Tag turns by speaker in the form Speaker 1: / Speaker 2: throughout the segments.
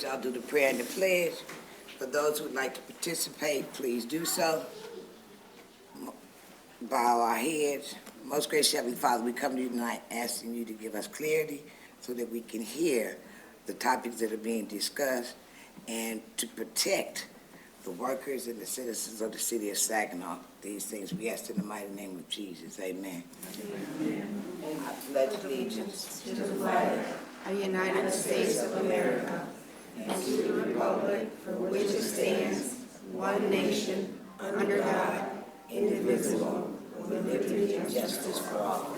Speaker 1: stage, I'll do the prayer and the pledge. For those who would like to participate, please do so. Bow our heads. Most gracious Heavenly Father, we come to you tonight asking you to give us clarity so that we can hear the topics that are being discussed and to protect the workers and the citizens of the city of Saginaw. These things we ask in the mighty name of Jesus. Amen. Amen. I pledge allegiance
Speaker 2: to the flag of the United States of America and to the republic for which it stands, one nation, under God, indivisible, with liberty and justice for all.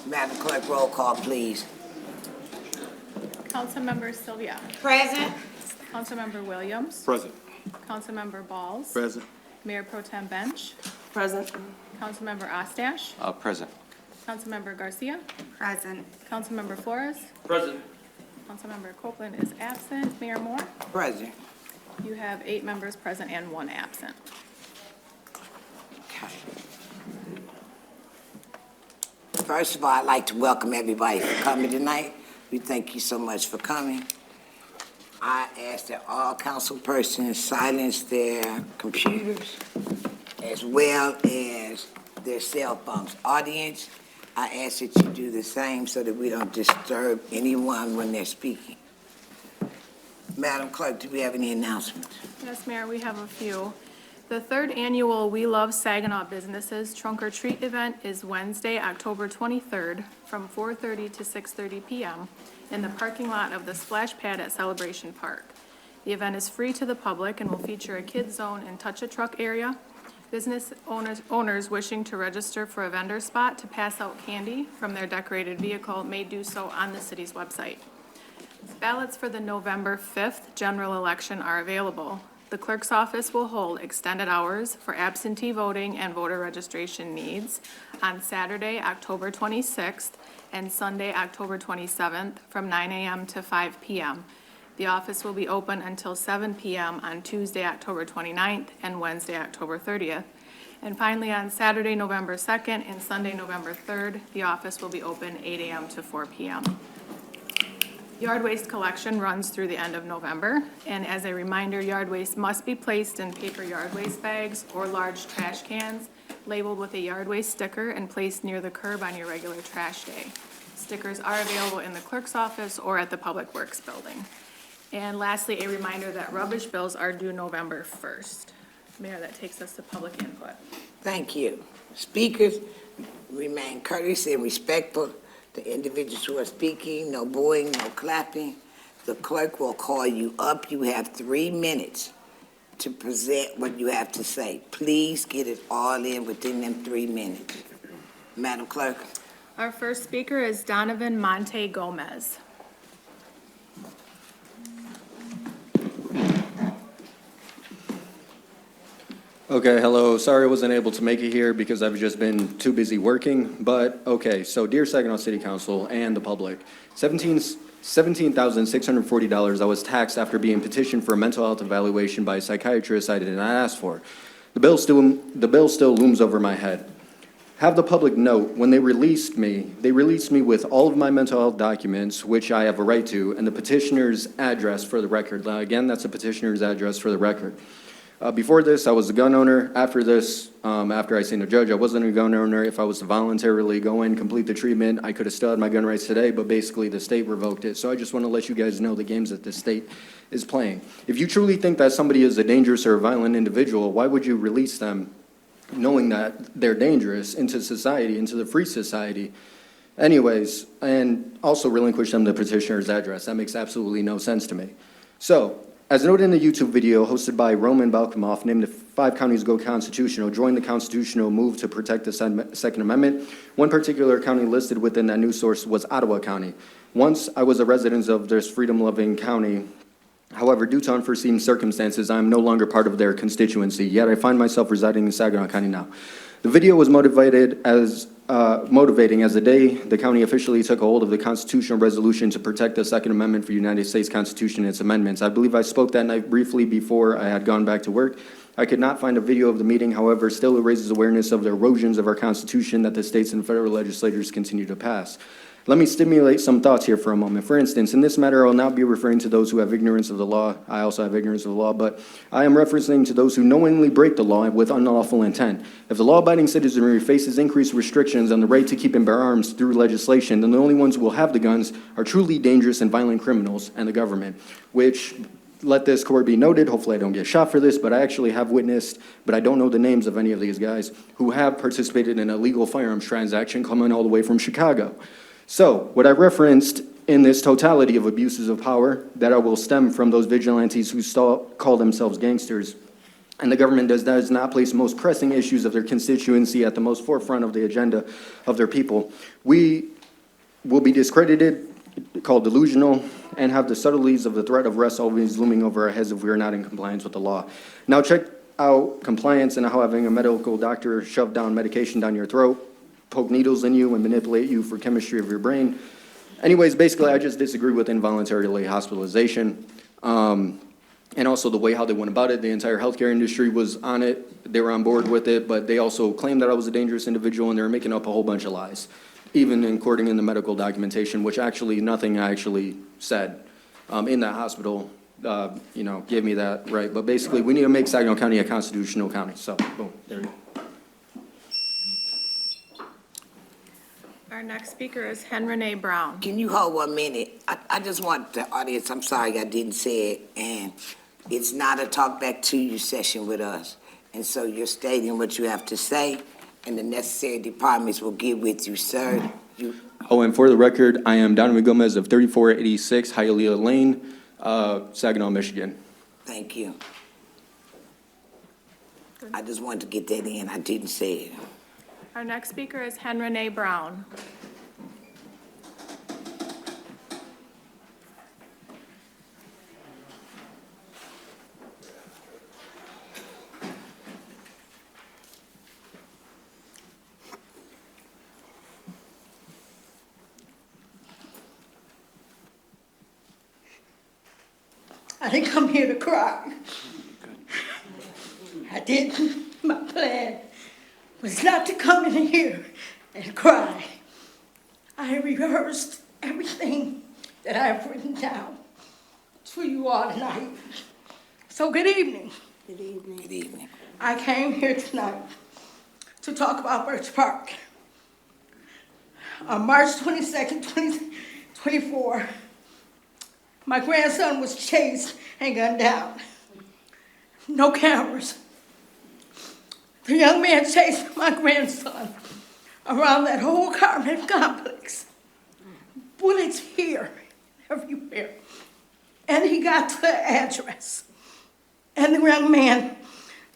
Speaker 1: Madam Clerk, roll call, please.
Speaker 3: Councilmember Sylvia.
Speaker 2: Present.
Speaker 3: Councilmember Williams.
Speaker 4: Present.
Speaker 3: Councilmember Balls.
Speaker 4: Present.
Speaker 3: Mayor Pro Tem Bench.
Speaker 2: Present.
Speaker 3: Councilmember Ostash.
Speaker 4: Present.
Speaker 3: Councilmember Garcia.
Speaker 2: Present.
Speaker 3: Councilmember Flores.
Speaker 4: Present.
Speaker 3: Councilmember Copeland is absent. Mayor Moore.
Speaker 1: Present.
Speaker 3: You have 8 members present and 1 absent.
Speaker 1: Okay. First of all, I'd like to welcome everybody for coming tonight. We thank you so much for coming. I ask that all council persons silence their computers as well as their cell phones. Audience, I ask that you do the same so that we don't disturb anyone when they're speaking. Madam Clerk, do we have any announcements?
Speaker 3: Yes, Mayor, we have a few. The 3rd annual We Love Saginaw Businesses Trunk or Treat event is Wednesday, October 23rd from 4:30 to 6:30 p.m. in the parking lot of the Splash Pad at Celebration Park. The event is free to the public and will feature a kids zone and touch a truck area. Business owners wishing to register for a vendor spot to pass out candy from their decorated vehicle may do so on the city's website. Ballots for the November 5th general election are available. The clerk's office will hold extended hours for absentee voting and voter registration needs on Saturday, October 26th and Sunday, October 27th from 9 a.m. to 5 p.m. The office will be open until 7 p.m. on Tuesday, October 29th and Wednesday, October 30th. And finally, on Saturday, November 2nd and Sunday, November 3rd, the office will be open 8 a.m. to 4 p.m. Yard waste collection runs through the end of November, and as a reminder, yard waste must be placed in paper yard waste bags or large trash cans labeled with a yard waste sticker and placed near the curb on your regular trash day. Stickers are available in the clerk's office or at the Public Works building. And lastly, a reminder that rubbish bills are due November 1st. Mayor, that takes us to public input.
Speaker 1: Thank you. Speakers, remain courteous and respectful to individuals who are speaking. No booing, no clapping. The clerk will call you up. You have 3 minutes to present what you have to say. Please get it all in within them 3 minutes. Madam Clerk.
Speaker 3: Our first speaker is Donovan Monte Gomez.
Speaker 4: Okay, hello. Sorry I wasn't able to make it here because I've just been too busy working. But, okay, so dear Saginaw City Council and the public, $17,640 I was taxed after being petitioned for a mental health evaluation by a psychiatrist I did not ask for. The bill still looms over my head. Have the public note, when they released me with all of my mental health documents, which I have a right to, and the petitioner's address for the record. Now, again, that's a petitioner's address for the record. Before this, I was a gun owner. After this, after I seen the judge, I wasn't a gun owner. If I was to voluntarily go in, complete the treatment, I could have still had my gun rights today, but basically the state revoked it. So I just want to let you guys know the games that the state is playing. If you truly think that somebody is a dangerous or a violent individual, why would you release them knowing that they're dangerous into society, into the free society? Anyways, and also relinquish them the petitioner's address. That makes absolutely no sense to me. So, as noted in the YouTube video hosted by Roman Balkamoff, named the 5 Counties Go Constitutional, joined the constitutional move to protect the Second Amendment. One particular county listed within that news source was Ottawa County. Once I was a resident of this freedom-loving county. However, due to unforeseen circumstances, I am no longer part of their constituency, yet I find myself residing in Saginaw County now. The video was motivating as the day the county officially took a hold of the constitutional resolution to protect the Second Amendment for the United States Constitution and its amendments. I believe I spoke that night briefly before I had gone back to work. I could not find a video of the meeting, however, still it raises awareness of the erosions of our Constitution that the states and federal legislators continue to pass. Let me stimulate some thoughts here for a moment. For instance, in this matter, I will not be referring to those who have ignorance of the law. I also have ignorance of the law, but I am referencing to those who knowingly break the law with unlawful intent. If the law-abiding citizenry faces increased restrictions on the right to keep and bear arms through legislation, then the only ones who will have the guns are truly dangerous and violent criminals and the government, which, let this court be noted, hopefully I don't get shot for this, but I actually have witnessed, but I don't know the names of any of these guys, who have participated in a illegal firearms transaction coming all the way from Chicago. So, what I referenced in this totality of abuses of power that will stem from those vigilantes who call themselves gangsters, and the government does not place most pressing issues of their constituency at the most forefront of the agenda of their people, we will be discredited, called delusional, and have the subtleties of the threat of arrest always looming over our heads if we are not in compliance with the law. Now check out compliance and how having a medical doctor shove down medication down your throat, poke needles in you, and manipulate you for chemistry of your brain. Anyways, basically, I just disagree with involuntary hospitalization. And also the way how they went about it. The entire healthcare industry was on it. They were on board with it, but they also claimed that I was a dangerous individual, and they were making up a whole bunch of lies, even according in the medical documentation, which actually nothing I actually said in that hospital, gave me that right. But basically, we need to make Saginaw County a constitutional county. So, boom, there you go.
Speaker 3: Our next speaker is Henry Brown.
Speaker 1: Can you hold 1 minute? I just want the audience, I'm sorry I didn't say it, and it's not a talk back to you session with us. And so you're stating what you have to say, and the necessary departments will get with you, sir.
Speaker 4: Oh, and for the record, I am Donovan Gomez of 3486 Hialeah Lane, Saginaw, Michigan.
Speaker 1: Thank you. I just wanted to get that in. I didn't say it.
Speaker 3: Our next speaker is Henry Brown.
Speaker 2: I didn't come here to cry. I didn't. My plan was not to come in here and cry. I rehearsed everything that I have written down to you all tonight. So good evening.
Speaker 1: Good evening. Good evening.
Speaker 2: I came here tonight to talk about Birch Park. On March 22nd, 2024, my grandson was chased and gunned down. No cameras. The young man chased my grandson around that whole apartment complex. Bullets here, everywhere. And he got to the address. And the young man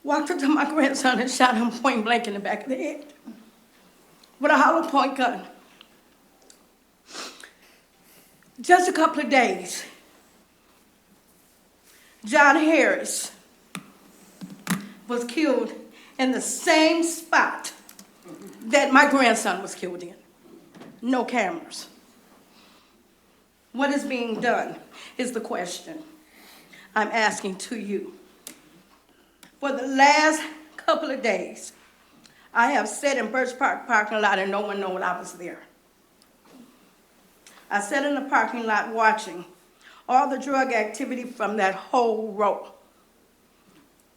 Speaker 2: walked up to my grandson and shot him point blank in the back of the head with a hollow point gun. Just a couple of days, John Harris was killed in the same spot that my grandson was killed in. No cameras. What is being done is the question I'm asking to you. For the last couple of days, I have sat in Birch Park parking lot and no one knew I was there. I sat in the parking lot watching all the drug activity from that whole row,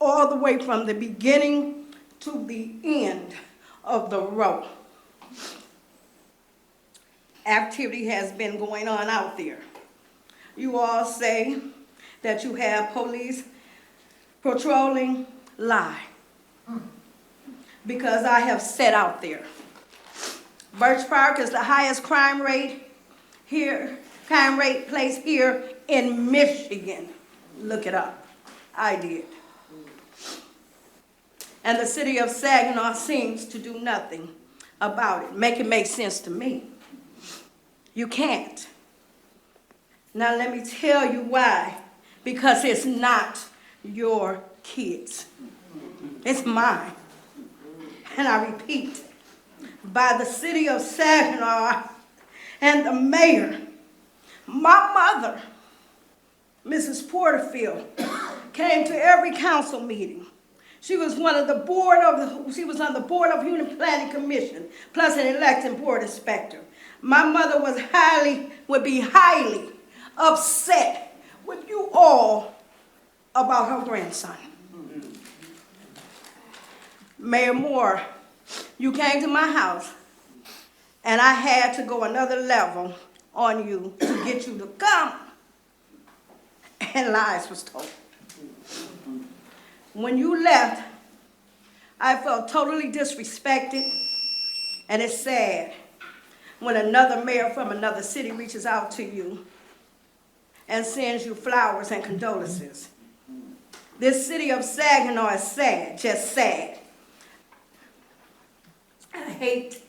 Speaker 2: all the way from the beginning to the end of the row. Activity has been going on out there. You all say that you have police patrolling. Lie. Because I have sat out there. Birch Park is the highest crime rate place here in Michigan. Look it up. I did. And the city of Saginaw seems to do nothing about it. Make it make sense to me. You can't. Now let me tell you why. Because it's not your kids. It's mine. And I repeat, by the city of Saginaw and the mayor, my mother, Mrs. Porterfield, came to every council meeting. She was on the board of Human Planning Commission, plus an election board inspector. My mother would be highly upset with you all about her grandson. Mayor Moore, you came to my house, and I had to go another level on you to get you to come, and lies was told. When you left, I felt totally disrespected, and it's sad when another mayor from another city reaches out to you and sends you flowers and condolences. This city of Saginaw is sad, just sad. I hate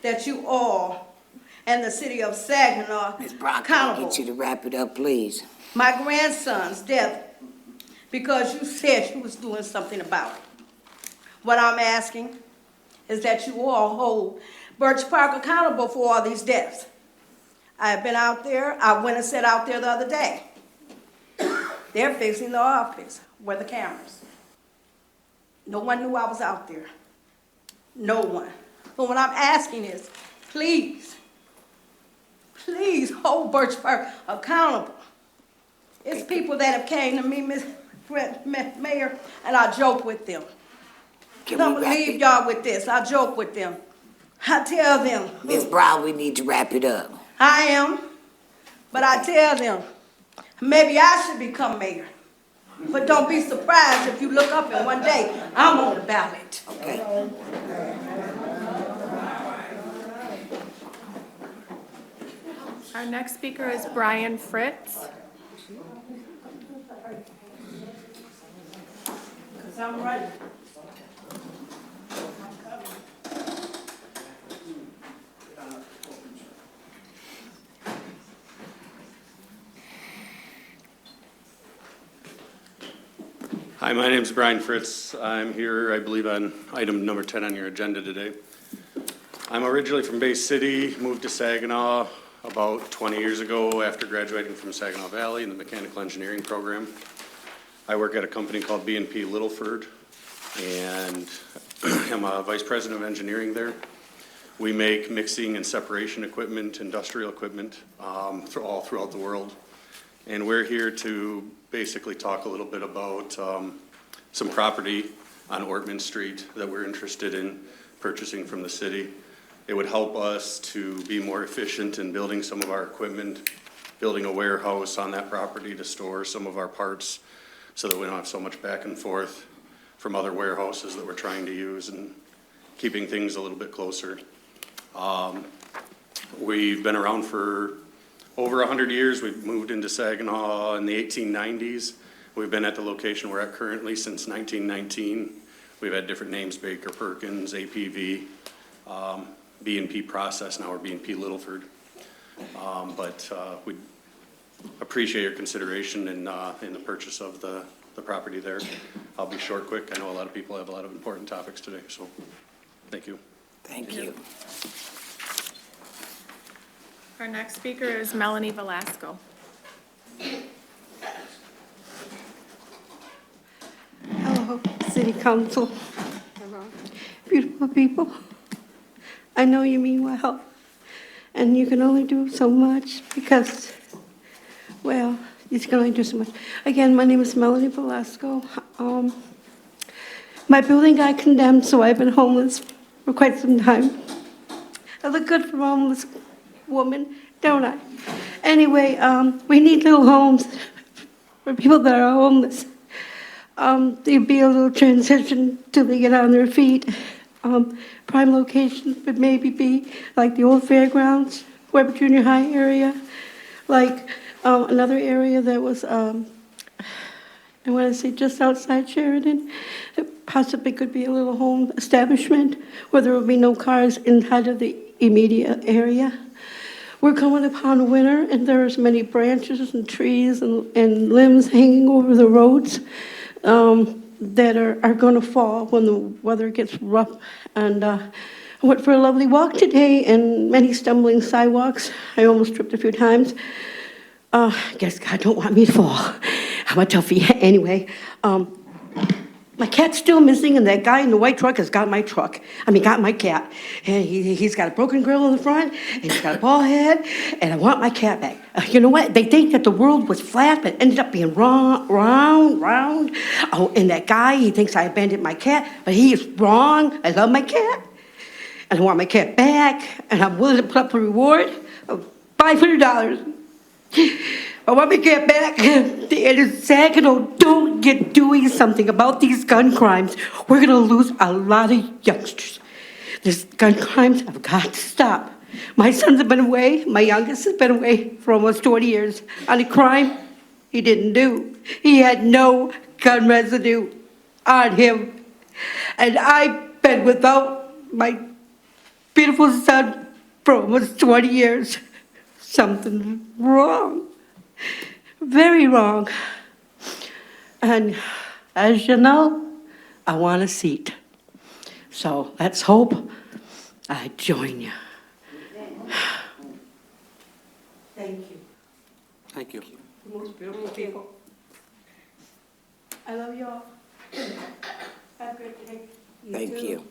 Speaker 2: that you all and the city of Saginaw
Speaker 1: Ms. Brown, can I
Speaker 2: accountable.
Speaker 1: get you to wrap it up, please?
Speaker 2: My grandson's death because you said you was doing something about it. What I'm asking is that you all hold Birch Park accountable for all these deaths. I've been out there, I went and sat out there the other day. They're fixing the office where the cameras. No one knew I was out there. No one. But what I'm asking is, please hold Birch Park accountable. It's people that have came to me, Mayor, and I joke with them.
Speaker 1: Can
Speaker 2: I'm
Speaker 1: we
Speaker 2: gonna
Speaker 1: wrap
Speaker 2: leave
Speaker 1: it?
Speaker 2: y'all with this. I joke with them. I tell them,
Speaker 1: Ms. Brown, we need to wrap it up.
Speaker 2: I am, but I tell them, maybe I should become mayor. But don't be surprised if you look up and one day I'm on the ballot.
Speaker 1: Okay.
Speaker 3: Our next speaker is Brian Fritz.
Speaker 2: Because I'm right.
Speaker 5: Hi, my name is Brian Fritz. I'm here, I believe, on item number 10 on your agenda today. I'm originally from Bay City, moved to Saginaw about 20 years ago after graduating from Saginaw Valley in the mechanical engineering program. I work at a company called B&P Littleford, and I'm a vice president of engineering there. We make mixing and separation equipment, industrial equipment, all throughout the world. And we're here to basically talk a little bit about some property on Ortman Street that we're interested in purchasing from the city. It would help us to be more efficient in building some of our equipment, building a warehouse on that property to store some of our parts so that we don't have so much back and forth from other warehouses that we're trying to use, and keeping things a little bit closer. We've been around for over 100 years. We've moved into Saginaw in the 1890s. We've been at the location we're at currently since 1919. We've had different names: Baker, Perkins, APV, B&P Process, now we're B&P Littleford. But we appreciate your consideration in the purchase of the property there. I'll be short, quick. I know a lot of people have a lot of important topics today, so thank you.
Speaker 1: Thank you.
Speaker 3: Our next speaker is Melanie Velasco.
Speaker 6: Hello, City Council. Hello. Beautiful people. I know you mean well, and you can only do so much because, well, you can only do so much. Again, my name is Melanie Velasco. My building got condemned, so I've been homeless for quite some time. I look good for a homeless woman, don't I? Anyway, we need little homes for people that are homeless. There'd be a little transition till they get on their feet. Prime location would maybe be like the old fairgrounds, Weber Junior High area, like another area that was, I want to say just outside Sheridan. It possibly could be a little home establishment where there would be no cars inside of the immediate area. We're coming upon winter, and there's many branches and trees and limbs hanging over the roads that are going to fall when the weather gets rough. And I went for a lovely walk today, and many stumbling sidewalks. I almost tripped a few times. I guess God don't want me to fall. I'm a toughie. Anyway, My cat's still missing, and that guy in the white truck has got my truck. Got my cat. And he's got a broken grill in the front, and he's got a bald head, and I want my cat back. You know what? They think that the world was flat, but it ended up being round. Oh, and that guy, he thinks I abandoned my cat, but he is wrong. I love my cat, and I want my cat back, and I'm willing to put up a reward of $500. I want me to get back. And Saginaw, don't get doing something about these gun crimes. We're going to lose a lot of youngsters. These gun crimes have got to stop. My sons have been away. My youngest has been away for almost 20 years on a crime he didn't do. He had no gun residue on him. And I've been without my beautiful son for almost 20 years. Something's wrong. Very wrong. And as you know, I want a seat. So let's hope I join you. Thank you.
Speaker 7: Thank you.
Speaker 6: The most beautiful people. I love you all. Have a great day.
Speaker 1: Thank you.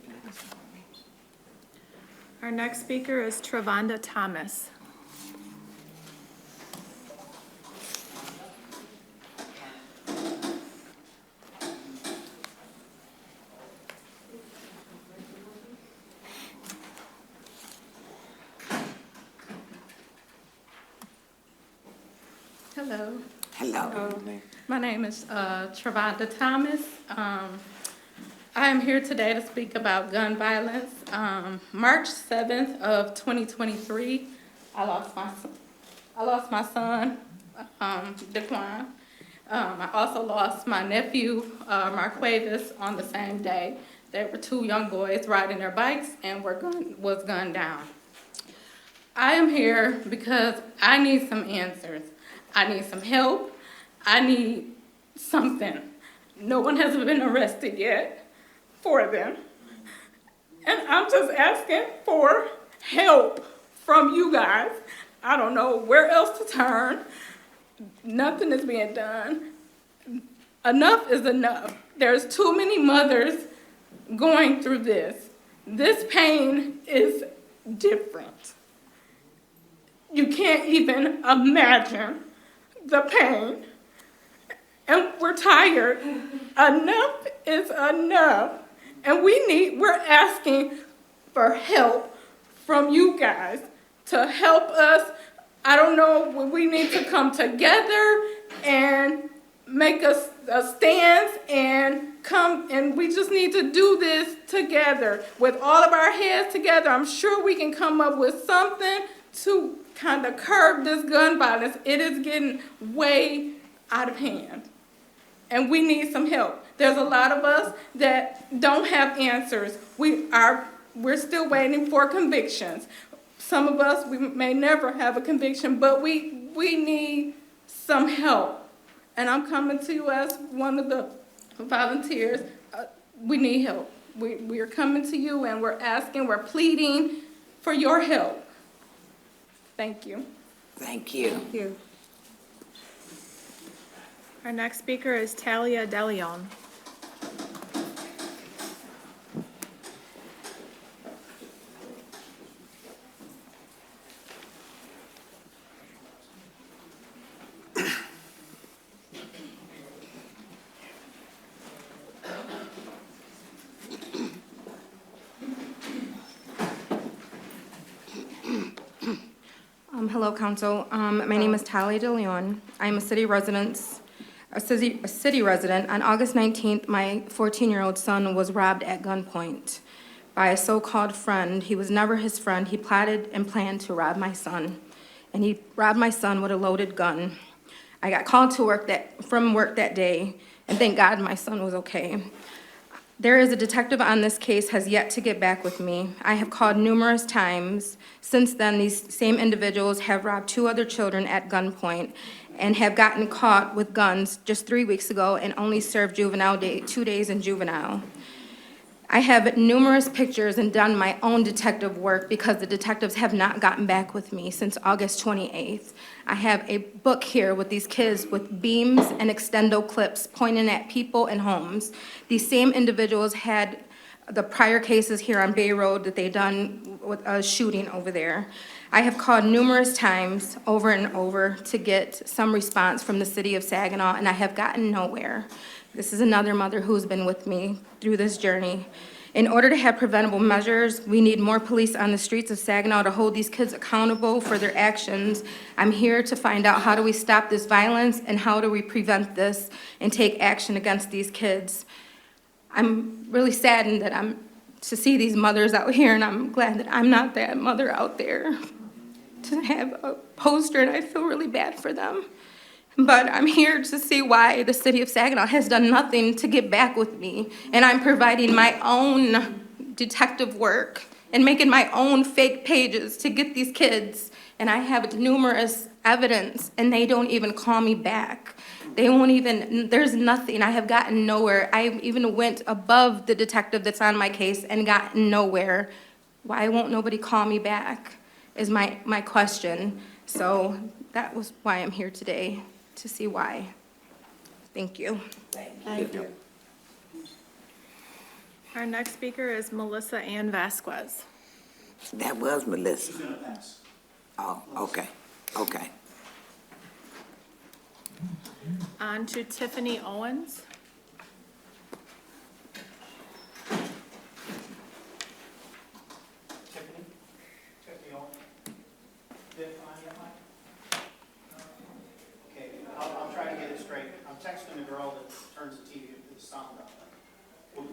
Speaker 3: Our next speaker is Travonda Thomas.
Speaker 8: Hello.
Speaker 1: Hello.
Speaker 8: My name is Travonda Thomas. I am here today to speak about gun violence. March 7th of 2023, I lost my son, Daquan. I also lost my nephew, Marquavis, on the same day. There were two young boys riding their bikes and was gunned down. I am here because I need some answers. I need some help. I need something. No one has been arrested yet for them. And I'm just asking for help from you guys. I don't know where else to turn. Nothing is being done. Enough is enough. There's too many mothers going through this. This pain is different. You can't even imagine the pain. And we're tired. Enough is enough. And we're asking for help from you guys to help us. I don't know, we need to come together and make a stance and come, and we just need to do this together. With all of our heads together, I'm sure we can come up with something to kind of curb this gun violence. It is getting way out of hand, and we need some help. There's a lot of us that don't have answers. We're still waiting for convictions. Some of us, we may never have a conviction, but we need some help. And I'm coming to you as one of the volunteers. We need help. We are coming to you and we're asking, we're pleading for your help. Thank you.
Speaker 1: Thank you.
Speaker 8: Thank you.
Speaker 3: Our next speaker is Talia DeLeon.
Speaker 2: Hello, Council. My name is Talia DeLeon. I'm a city resident. On August 19th, my 14-year-old son was robbed at gunpoint by a so-called friend. He was never his friend. He plotted and planned to rob my son, and he robbed my son with a loaded gun. I got called to from work that day, and thank God my son was okay. There is a detective on this case has yet to get back with me. I have called numerous times. Since then, these same individuals have robbed 2 other children at gunpoint and have gotten caught with guns just 3 weeks ago and only served 2 days in juvenile. I have numerous pictures and done my own detective work because the detectives have not gotten back with me since August 28th. I have a book here with these kids with beams and extendo clips pointing at people and homes. These same individuals had the prior cases here on Bay Road that they done with a shooting over there. I have called numerous times over and over to get some response from the city of Saginaw, and I have gotten nowhere. This is another mother who's been with me through this journey. In order to have preventable measures, we need more police on the streets of Saginaw to hold these kids accountable for their actions. I'm here to find out how do we stop this violence and how do we prevent this and take action against these kids. I'm really saddened that to see these mothers out here, and I'm glad that I'm not that mother out there to have a poster, and I feel really bad for them. But I'm here to see why the city of Saginaw has done nothing to get back with me. And I'm providing my own detective work and making my own fake pages to get these kids. And I have numerous evidence, and they don't even call me back. They won't even, there's nothing. I have gotten nowhere. I even went above the detective that's on my case and gotten nowhere. Why won't nobody call me back is my question. So that was why I'm here today, to see why. Thank you.
Speaker 6: Thank you.
Speaker 3: Our next speaker is Melissa Ann Vasquez.
Speaker 1: That was Melissa. Oh, okay, okay.
Speaker 3: On to Tiffany Owens.
Speaker 7: Tiffany Owen. Did I find that mic? Okay, I'll try to get it straight. I'm texting the girl that turns the TV, the sound up. Okay.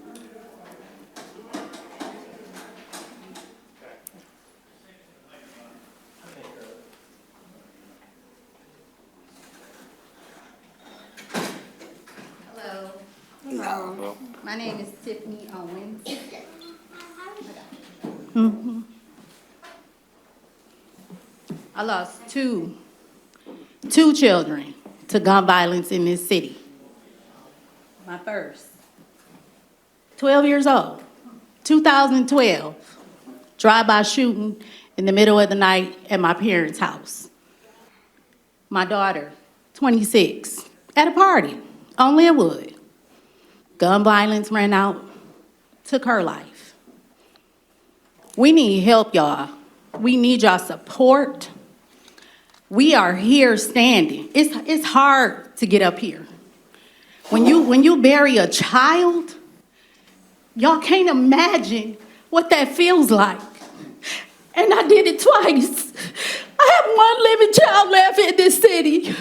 Speaker 9: Hello,
Speaker 1: No.
Speaker 9: my name is Tiffany Owens. I lost two children to gun violence in this city. My first, 12 years old, 2012, drive-by shooting in the middle of the night at my parents' house. My daughter, 26, at a party on Linwood. Gun violence ran out, took her life. We need help, y'all. We need y'all support. We are here standing. It's hard to get up here. When you bury a child, y'all can't imagine what that feels like. And I did it twice. I have one living child left in this city.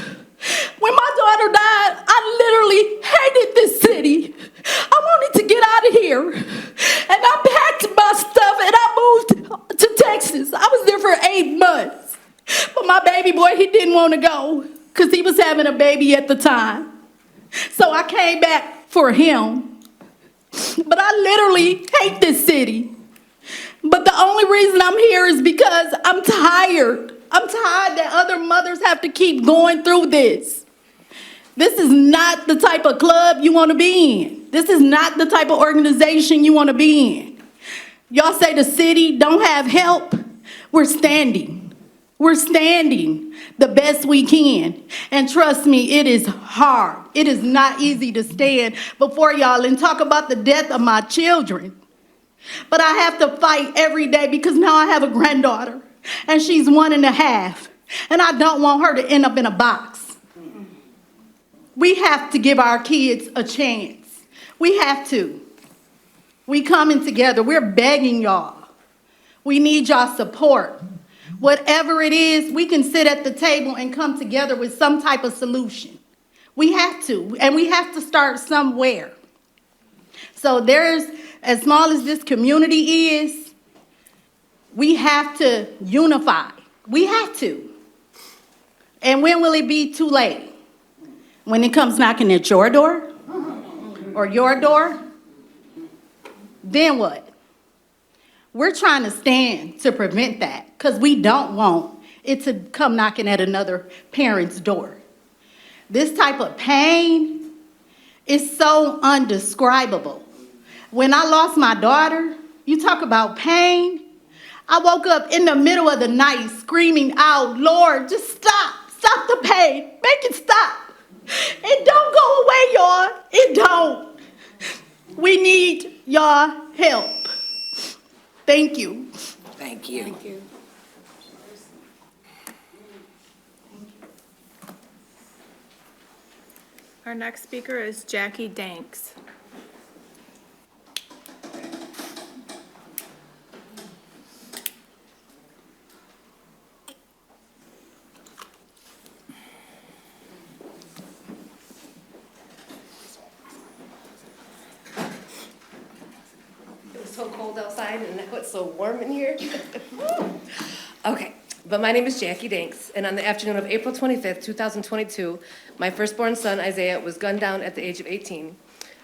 Speaker 9: When my daughter died, I literally hated this city. I wanted to get out of here. And I packed my stuff and I moved to Texas. I was there for 8 months. But my baby boy, he didn't want to go because he was having a baby at the time. So I came back for him. But I literally hate this city. But the only reason I'm here is because I'm tired. I'm tired that other mothers have to keep going through this. This is not the type of club you want to be in. This is not the type of organization you want to be in. Y'all say the city don't have help. We're standing. We're standing the best we can. And trust me, it is hard. It is not easy to stand before y'all and talk about the death of my children. But I have to fight every day because now I have a granddaughter. And she's 1.5. And I don't want her to end up in a box. We have to give our kids a chance. We have to. We coming together. We're begging y'all. We need y'all support. Whatever it is, we can sit at the table and come together with some type of solution. We have to. And we have to start somewhere. So there's, as small as this community is, we have to unify. We have to. And when will it be too late? When it comes knocking at your door? Or your door? Then what? We're trying to stand to prevent that because we don't want it to come knocking at another parent's door. This type of pain is so undescribable. When I lost my daughter, you talk about pain. I woke up in the middle of the night screaming out, Lord, just stop. Stop the pain. Make it stop. It don't go away, y'all. It don't. We need your help. Thank you.
Speaker 1: Thank you.
Speaker 2: Thank you.
Speaker 3: Our next speaker is Jackie Danks.
Speaker 10: It was so cold outside and now it's so warm in here. Okay, but my name is Jackie Danks, and on the afternoon of April 25th, 2022, my firstborn son, Isaiah, was gunned down at the age of 18.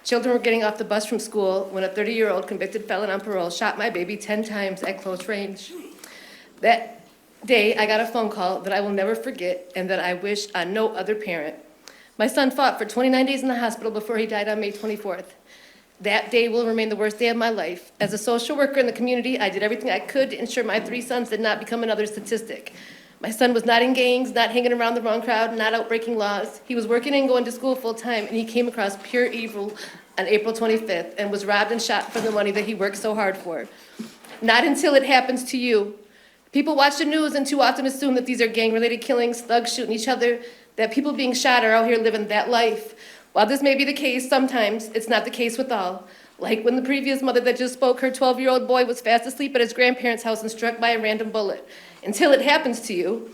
Speaker 10: Children were getting off the bus from school when a 30-year-old convicted felon on parole shot my baby 10 times at close range. That day, I got a phone call that I will never forget and that I wish on no other parent. My son fought for 29 days in the hospital before he died on May 24th. That day will remain the worst day of my life. As a social worker in the community, I did everything I could to ensure my 3 sons did not become another statistic. My son was not in gangs, not hanging around the wrong crowd, not out breaking laws. He was working and going to school full time, and he came across pure evil on April 25th and was robbed and shot for the money that he worked so hard for. Not until it happens to you. People watch the news and too often assume that these are gang-related killings, thugs shooting each other, that people being shot are out here living that life. While this may be the case sometimes, it's not the case with all. Like when the previous mother that just spoke, her 12-year-old boy was fast asleep at his grandparents' house and struck by a random bullet. Until it happens to you.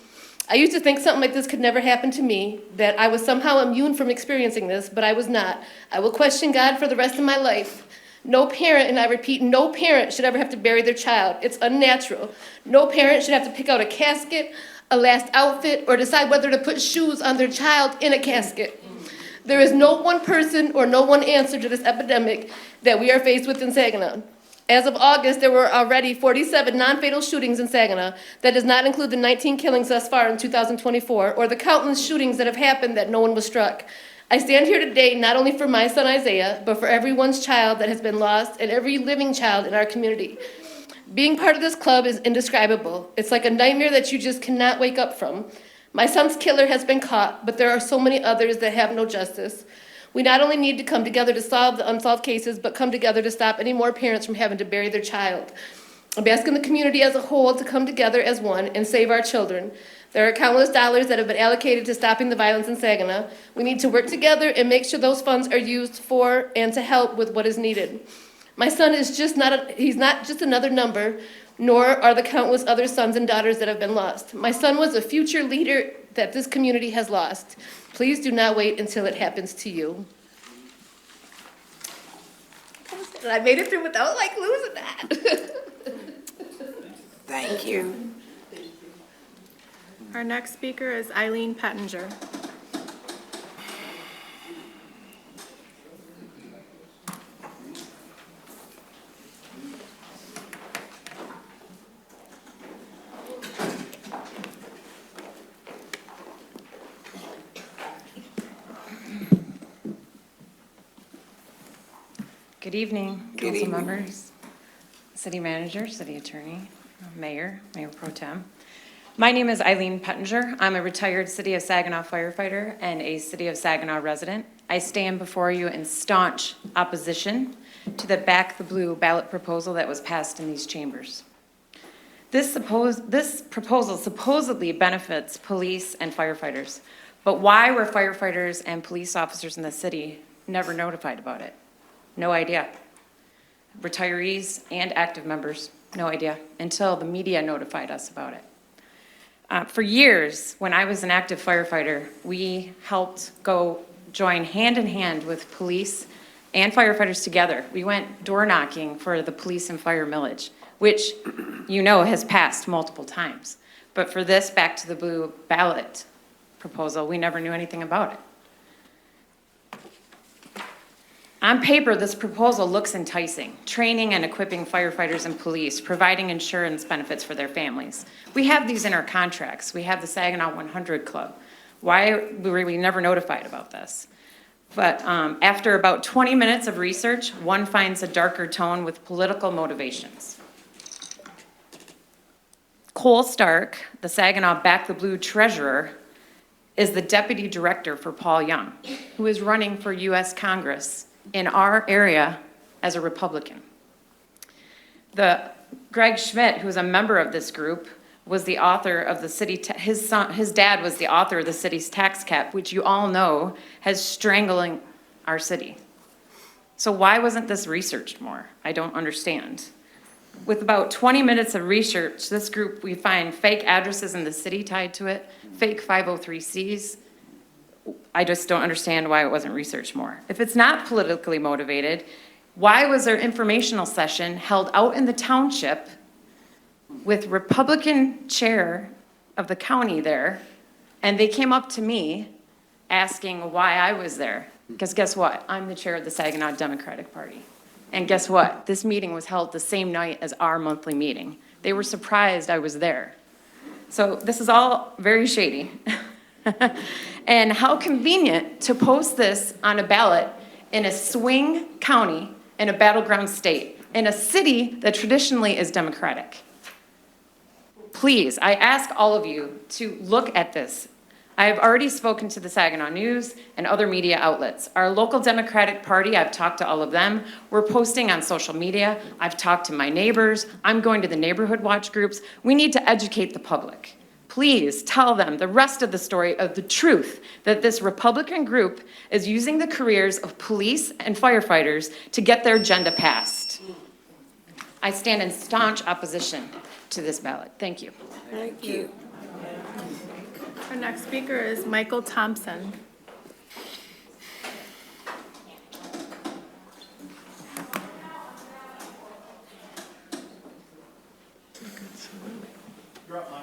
Speaker 10: I used to think something like this could never happen to me, that I was somehow immune from experiencing this, but I was not. I will question God for the rest of my life. No parent, and I repeat, no parent should ever have to bury their child. It's unnatural. No parent should have to pick out a casket, a last outfit, or decide whether to put shoes on their child in a casket. There is no one person or no one answer to this epidemic that we are faced with in Saginaw. As of August, there were already 47 non-fatal shootings in Saginaw. That does not include the 19 killings thus far in 2024, or the countless shootings that have happened that no one was struck. I stand here today not only for my son Isaiah, but for everyone's child that has been lost and every living child in our community. Being part of this club is indescribable. It's like a nightmare that you just cannot wake up from. My son's killer has been caught, but there are so many others that have no justice. We not only need to come together to solve the unsolved cases, but come together to stop any more parents from having to bury their child. I'm asking the community as a whole to come together as one and save our children. There are countless dollars that have been allocated to stopping the violence in Saginaw. We need to work together and make sure those funds are used for and to help with what is needed. My son is he's not just another number, nor are the countless other sons and daughters that have been lost. My son was a future leader that this community has lost. Please do not wait until it happens to you. And I made it through without losing that.
Speaker 1: Thank you.
Speaker 3: Our next speaker is Eileen Pettinger.
Speaker 11: Good evening,
Speaker 1: Good
Speaker 11: council
Speaker 1: evening.
Speaker 11: members, city manager, city attorney, mayor pro tem. My name is Eileen Pettinger. I'm a retired City of Saginaw firefighter and a City of Saginaw resident. I stand before you in staunch opposition to the Back the Blue ballot proposal that was passed in these chambers. This proposal supposedly benefits police and firefighters, but why were firefighters and police officers in the city never notified about it? No idea. Retirees and active members, no idea, until the media notified us about it. For years, when I was an active firefighter, we helped go join hand in hand with police and firefighters together. We went door knocking for the police and fire millage, which has passed multiple times. But for this Back to the Blue ballot proposal, we never knew anything about it. On paper, this proposal looks enticing, training and equipping firefighters and police, providing insurance benefits for their families. We have these in our contracts. We have the Saginaw 100 Club. Why were we never notified about this? But after about 20 minutes of research, one finds a darker tone with political motivations. Cole Stark, the Saginaw Back the Blue treasurer, is the deputy director for Paul Young, who is running for U.S. Congress in our area as a Republican. Greg Schmidt, who is a member of this group, was the author of the city, his dad was the author of the city's tax cap, which you all know has strangling our city. So why wasn't this researched more? I don't understand. With about 20 minutes of research, this group, we find fake addresses in the city tied to it, fake 503Cs. I just don't understand why it wasn't researched more. If it's not politically motivated, why was there informational session held out in the township with Republican chair of the county there, and they came up to me asking why I was there? Because guess what? I'm the chair of the Saginaw Democratic Party. And guess what? This meeting was held the same night as our monthly meeting. They were surprised I was there. So this is all very shady. And how convenient to post this on a ballot in a swing county, in a battleground state, in a city that traditionally is Democratic. Please, I ask all of you to look at this. I have already spoken to the Saginaw News and other media outlets. Our local Democratic Party, I've talked to all of them. We're posting on social media. I've talked to my neighbors. I'm going to the neighborhood watch groups. We need to educate the public. Please tell them the rest of the story of the truth that this Republican group is using the careers of police and firefighters to get their agenda passed. I stand in staunch opposition to this ballot. Thank you.
Speaker 1: Thank you.
Speaker 3: Our next speaker is Michael Thompson.
Speaker 7: You're up, Mike.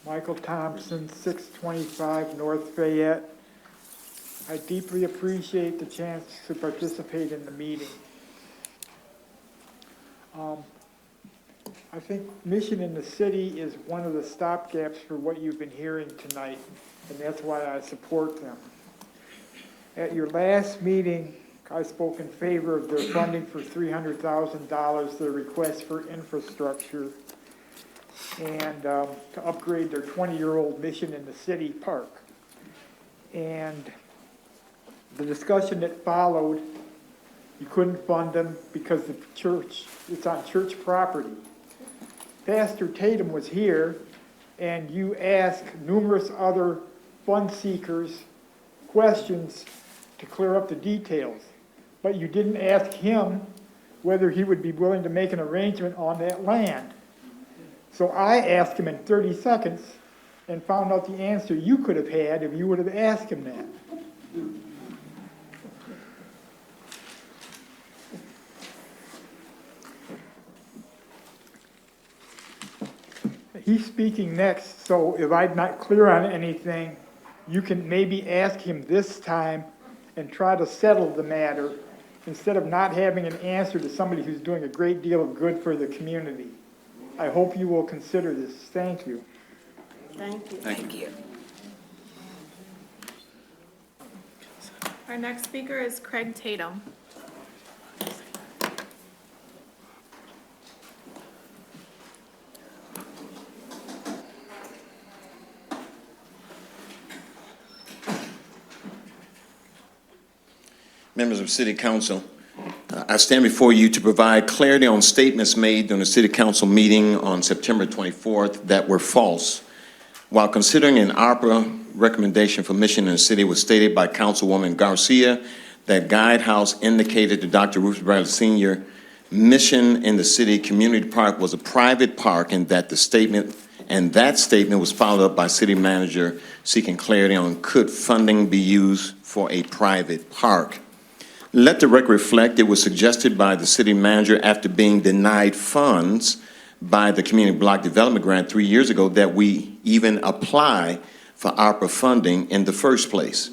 Speaker 12: Michael Thompson, 625 North Fayette. I deeply appreciate the chance to participate in the meeting. I think mission in the city is one of the stopgaps for what you've been hearing tonight, and that's why I support them. At your last meeting, I spoke in favor of their funding for $300,000, their request for infrastructure, and to upgrade their 20-year-old mission in the city park. And the discussion that followed, you couldn't fund them because the church, it's on church property. Pastor Tatum was here, and you asked numerous other fund seekers questions to clear up the details. But you didn't ask him whether he would be willing to make an arrangement on that land. So I asked him in 30 seconds and found out the answer you could have had if you would have asked him that. He's speaking next, so if I'm not clear on anything, you can maybe ask him this time and try to settle the matter instead of not having an answer to somebody who's doing a great deal of good for the community. I hope you will consider this. Thank you.
Speaker 6: Thank you.
Speaker 1: Thank you.
Speaker 3: Our next speaker is Craig Tatum.
Speaker 13: Members of City Council, I stand before you to provide clarity on statements made during the City Council meeting on September 24th that were false. While considering an ARPA recommendation for mission in the city, was stated by Councilwoman Garcia that Guidehouse indicated to Dr. Ruth Bradley Sr. mission in the city community park was a private park, and that statement was followed up by City Manager seeking clarity on could funding be used for a private park. Let the record reflect it was suggested by the city manager after being denied funds by the Community Block Development Grant 3 years ago that we even apply for ARPA funding in the first place.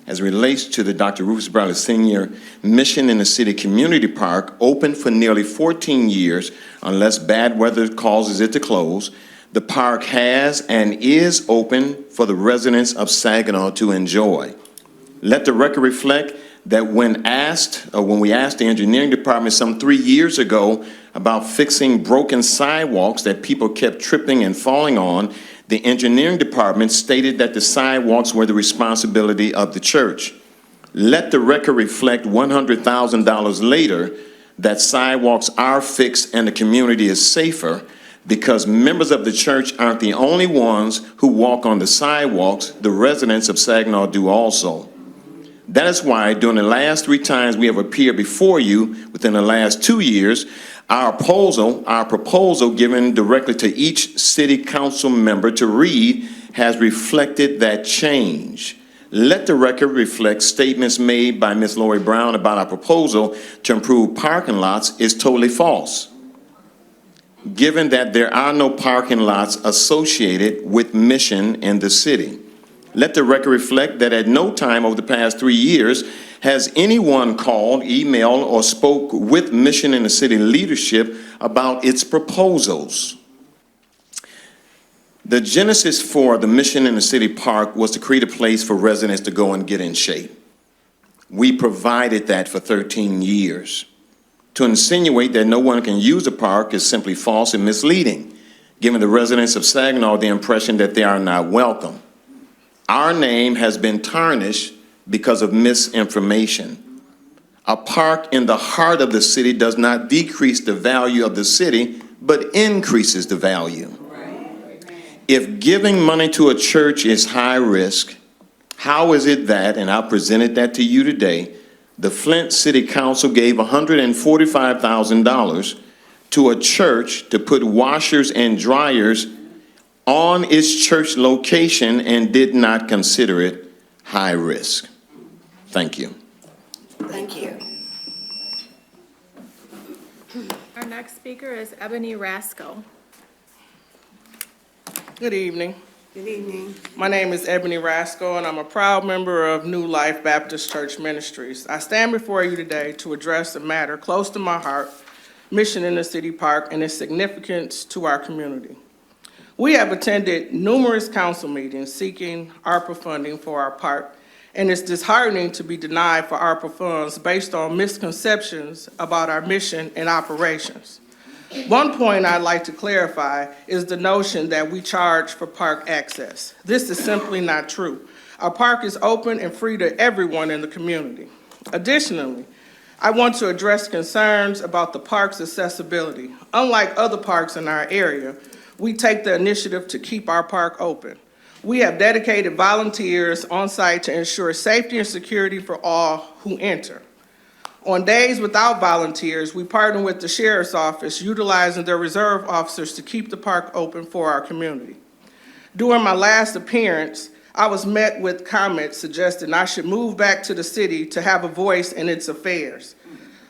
Speaker 13: as it relates to the Dr. Rufus Bradley Sr. Mission in the City Community Park, open for nearly 14 years unless bad weather causes it to close. The park has and is open for the residents of Saginaw to enjoy. Let the record reflect that when we asked the engineering department some 3 years ago about fixing broken sidewalks that people kept tripping and falling on, the engineering department stated that the sidewalks were the responsibility of the church. Let the record reflect $100,000 later that sidewalks are fixed and the community is safer, because members of the church aren't the only ones who walk on the sidewalks. The residents of Saginaw do also. That is why during the last 3 times we have appeared before you within the last 2 years, our proposal given directly to each city council member to read has reflected that change. Let the record reflect statements made by Ms. Lori Brown about our proposal to improve parking lots is totally false, given that there are no parking lots associated with Mission in the city. Let the record reflect that at no time over the past 3 years has anyone called, emailed, or spoke with Mission in the City leadership about its proposals. The genesis for the Mission in the City Park was to create a place for residents to go and get in shape. We provided that for 13 years. To insinuate that no one can use the park is simply false and misleading, giving the residents of Saginaw the impression that they are not welcome. Our name has been tarnished because of misinformation. A park in the heart of the city does not decrease the value of the city, but increases the value. If giving money to a church is high risk, how is it that, and I presented that to you today, the Flint City Council gave $145,000 to a church to put washers and dryers on its church location and did not consider it high risk? Thank you.
Speaker 2: Thank you.
Speaker 3: Our next speaker is Ebony Rasco.
Speaker 14: Good evening.
Speaker 2: Good evening.
Speaker 14: My name is Ebony Rasco, and I'm a proud member of New Life Baptist Church Ministries. I stand before you today to address a matter close to my heart, Mission in the City Park, and its significance to our community. We have attended numerous council meetings seeking ARPA funding for our park, and it's disheartening to be denied for ARPA funds based on misconceptions about our mission and operations. One point I'd like to clarify is the notion that we charge for park access. This is simply not true. Our park is open and free to everyone in the community. Additionally, I want to address concerns about the park's accessibility. Unlike other parks in our area, we take the initiative to keep our park open. We have dedicated volunteers on site to ensure safety and security for all who enter. On days without volunteers, we partner with the Sheriff's Office, utilizing their reserve officers to keep the park open for our community. During my last appearance, I was met with comments suggesting I should move back to the city to have a voice in its affairs.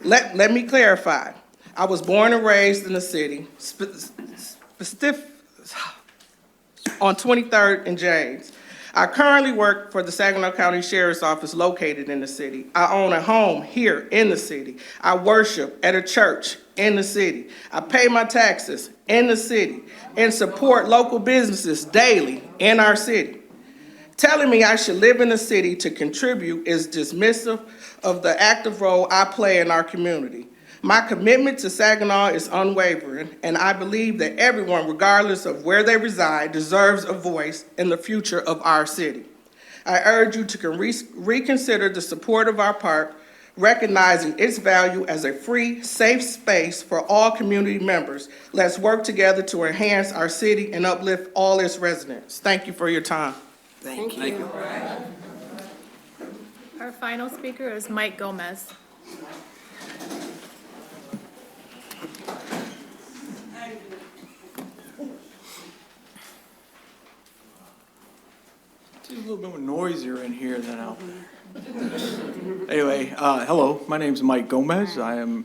Speaker 14: Let me clarify. I was born and raised in the city, on 23rd and James. I currently work for the Saginaw County Sheriff's Office located in the city. I own a home here in the city. I worship at a church in the city. I pay my taxes in the city and support local businesses daily in our city. Telling me I should live in the city to contribute is dismissive of the active role I play in our community. My commitment to Saginaw is unwavering, and I believe that everyone, regardless of where they reside, deserves a voice in the future of our city. I urge you to reconsider the support of our park, recognizing its value as a free, safe space for all community members. Let's work together to enhance our city and uplift all its residents. Thank you for your time.
Speaker 2: Thank you.
Speaker 3: Our final speaker is Mike Gomez.
Speaker 15: It's a little bit more noisier in here than out there. Anyway, hello, my name's Mike Gomez. I am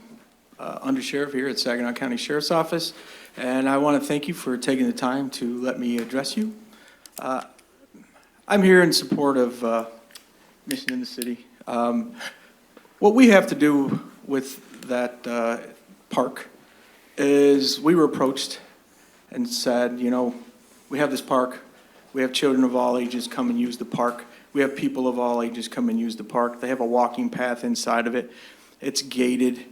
Speaker 15: undersheriff here at Saginaw County Sheriff's Office, and I want to thank you for taking the time to let me address you. I'm here in support of mission in the city. What we have to do with that park is we were approached and said, you know, we have this park, we have children of all ages come and use the park, we have people of all ages come and use the park, they have a walking path inside of it, it's gated,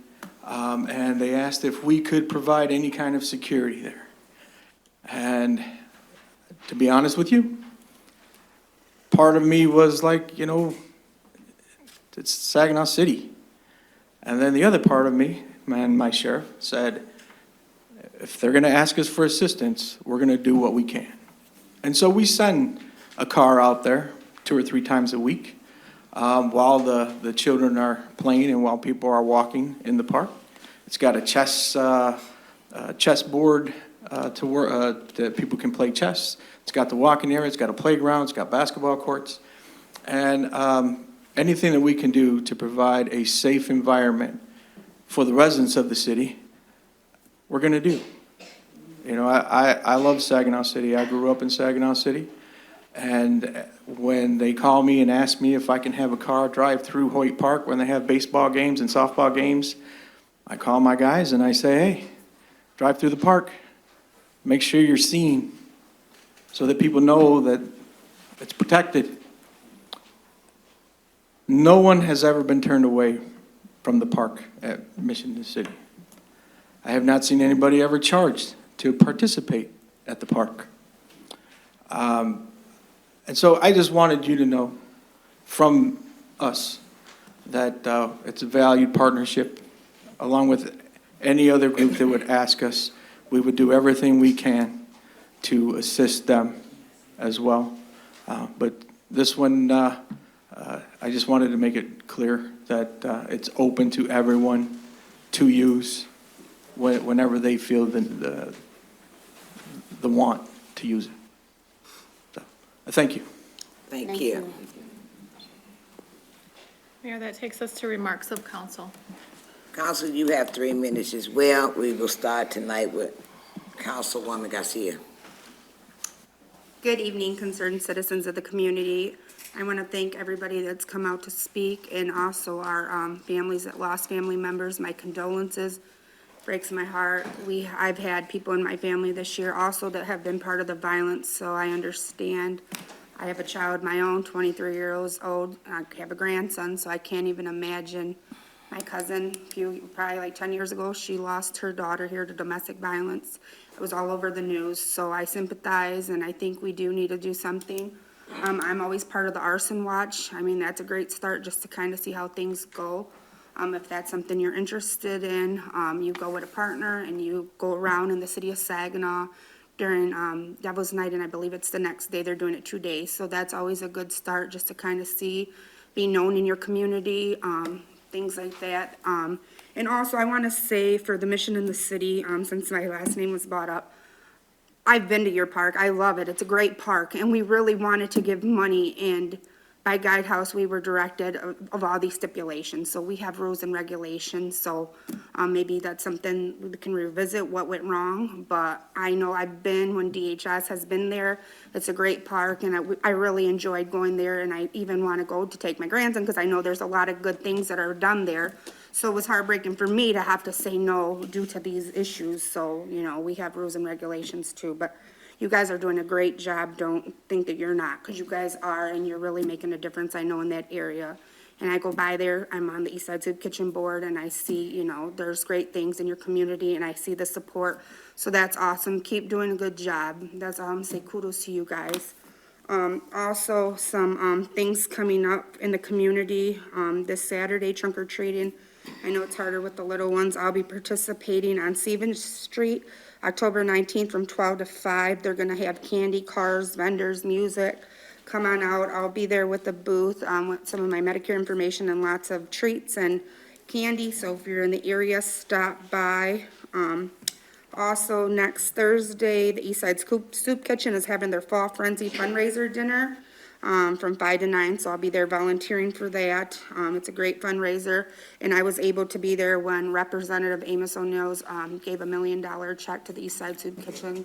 Speaker 15: and they asked if we could provide any kind of security there. And to be honest with you, part of me was like, you know, it's Saginaw City. And then the other part of me, my sheriff, said, if they're gonna ask us for assistance, we're gonna do what we can. And so we send a car out there 2 or 3 times a week while the children are playing and while people are walking in the park. It's got a chessboard that people can play chess. It's got the walking area, it's got a playground, it's got basketball courts. And anything that we can do to provide a safe environment for the residents of the city, we're gonna do. You know, I love Saginaw City. I grew up in Saginaw City. And when they call me and ask me if I can have a car drive through Hoyt Park when they have baseball games and softball games, I call my guys and I say, hey, drive through the park. Make sure you're seen so that people know that it's protected. No one has ever been turned away from the park at Mission City. I have not seen anybody ever charged to participate at the park. And so I just wanted you to know from us that it's a valued partnership. Along with any other group that would ask us, we would do everything we can to assist them as well. But this one, I just wanted to make it clear that it's open to everyone to use whenever they feel the want to use it. So, thank you.
Speaker 1: Thank you.
Speaker 3: Mayor, that takes us to remarks of council.
Speaker 1: Council, you have 3 minutes as well. We will start tonight with Councilwoman Garcia.
Speaker 2: Good evening, concerned citizens of the community. I want to thank everybody that's come out to speak, and also our families that lost family members. My condolences. Breaks my heart. I've had people in my family this year also that have been part of the violence, so I understand. I have a child, my own, 23 years old. I have a grandson, so I can't even imagine. My cousin, probably like 10 years ago, she lost her daughter here to domestic violence. It was all over the news, so I sympathize, and I think we do need to do something. I'm always part of the arson watch. I mean, that's a great start just to kind of see how things go. If that's something you're interested in, you go with a partner and you go around in the city of Saginaw during Devil's Night, and I believe it's the next day. They're doing it 2 days, so that's always a good start just to kind of see, be known in your community, things like that. And also, I want to say for the mission in the city, since my last name was brought up, I've been to your park. I love it. It's a great park, and we really wanted to give money, and by Guidehouse, we were directed of all these stipulations. So we have rules and regulations, so maybe that's something we can revisit what went wrong. But I know I've been when DHS has been there. It's a great park, and I really enjoyed going there, and I even want to go to take my grandson because I know there's a lot of good things that are done there. So it was heartbreaking for me to have to say no due to these issues. So, you know, we have rules and regulations too. But you guys are doing a great job. Don't think that you're not, because you guys are, and you're really making a difference, I know, in that area. And I go by there, I'm on the East Side Soup Kitchen Board, and I see, you know, there's great things in your community, and I see the support. So that's awesome. Keep doing a good job. That's all I'm saying. Kudos to you guys. Also, some things coming up in the community this Saturday, trunk or treating. I know it's harder with the little ones. I'll be participating on Stevens Street, October 19th from 12 to 5. They're going to have candy, cars, vendors, music. Come on out. I'll be there with the booth with some of my Medicare information and lots of treats and candy. So if you're in the area, stop by. Also, next Thursday, the Eastside Soup Kitchen is having their Fall Frenzy fundraiser dinner from 5 to 9, so I'll be there volunteering for that. It's a great fundraiser, and I was able to be there when Representative Amos O'Neill's gave $1 million check to the Eastside Soup Kitchen,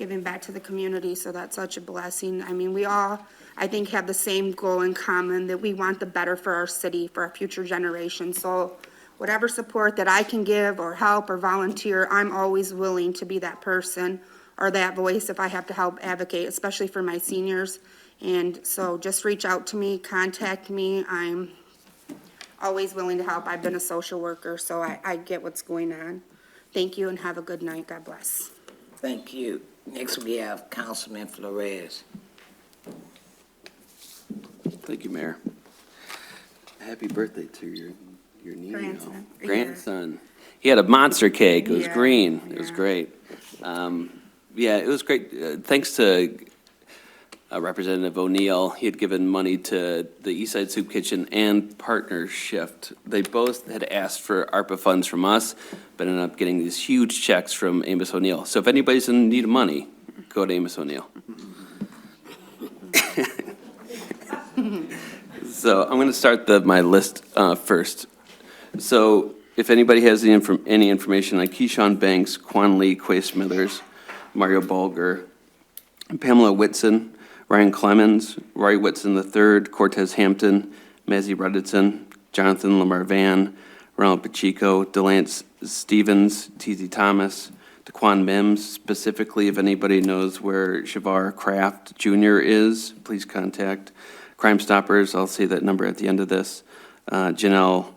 Speaker 2: giving back to the community, so that's such a blessing. I mean, we all, I think, have the same goal in common, that we want the better for our city, for our future generations. So whatever support that I can give or help or volunteer, I'm always willing to be that person or that voice if I have to help advocate, especially for my seniors. And so just reach out to me, contact me. I'm always willing to help. I've been a social worker, so I get what's going on. Thank you and have a good night. God bless.
Speaker 1: Thank you. Next, we have Councilman Flores.
Speaker 16: Thank you, Mayor. Happy birthday to your niece.
Speaker 2: Grandson.
Speaker 16: Grandson. He had a monster cake. It was
Speaker 2: Yeah,
Speaker 16: green. It was
Speaker 2: yeah.
Speaker 16: great. Yeah, it was great. Thanks to Representative O'Neill. He had given money to the Eastside Soup Kitchen and Partner Shift. They both had asked for ARPA funds from us, but ended up getting these huge checks from Amos O'Neill. So if anybody's in need of money, go to Amos O'Neill. So I'm going to start my list first. So if anybody has any information on Keyshawn Banks, Quan Lee, Quay Smithers, Mario Bulger, Pamela Whitson, Ryan Clemens, Roy Whitson III, Cortez Hampton, Mazzy Rudison, Jonathan Lamar Van, Ronald Pacheco, Delance Stevens, T.Z. Thomas, Daquan Mims. Specifically, if anybody knows where Shavar Kraft Jr. is, please contact Crime Stoppers. I'll say that number at the end of this. Janelle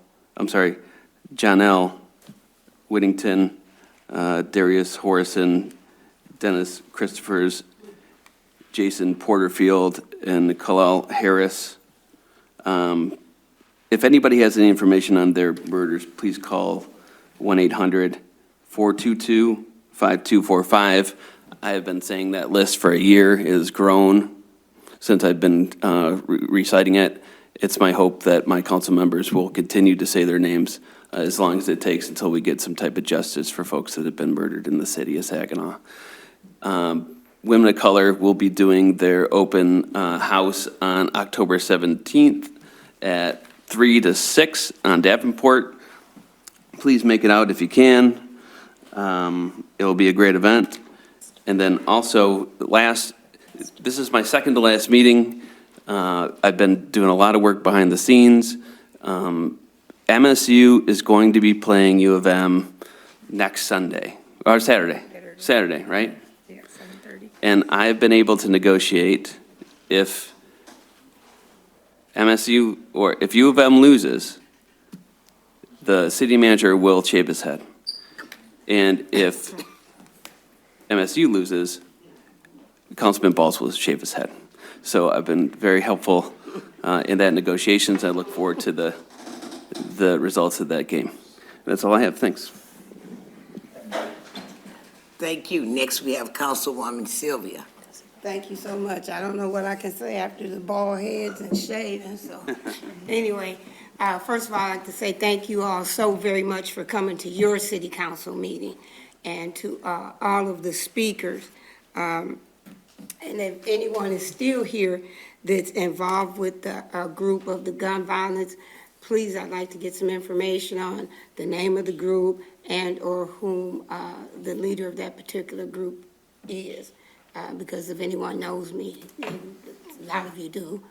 Speaker 16: Whittington, Darius Horrison, Dennis Christophers, Jason Porterfield, and Kalal Harris. If anybody has any information on their murders, please call 1-800-422-5245. I have been saying that list for a year. It has grown since I've been reciting it. It's my hope that my council members will continue to say their names as long as it takes until we get some type of justice for folks that have been murdered in the city of Saginaw. Women of Color will be doing their open house on October 17th at 3 to 6 on Davenport. Please make it out if you can. It will be a great event. And then also, this is my second to last meeting. I've been doing a lot of work behind the scenes. MSU is going to be playing U of M next Sunday, or Saturday, right?
Speaker 2: Yeah, 7:30.
Speaker 16: And I've been able to negotiate if MSU, or if U of M loses, the city manager will shave his head. And if MSU loses, Councilman Balls will shave his head. So I've been very helpful in that negotiations. I look forward to the results of that game. That's all I have. Thanks.
Speaker 1: Thank you. Next, we have Councilwoman Sylvia.
Speaker 2: Thank you so much. I don't know what I can say after the bald heads and shaving, so. Anyway, first of all, I'd like to say thank you all so very much for coming to your city council meeting, and to all of the speakers. And if anyone is still here that's involved with the group of the gun violence, please, I'd like to get some information on the name of the group and or whom the leader of that particular group is. Because if anyone knows me, and a lot of you do,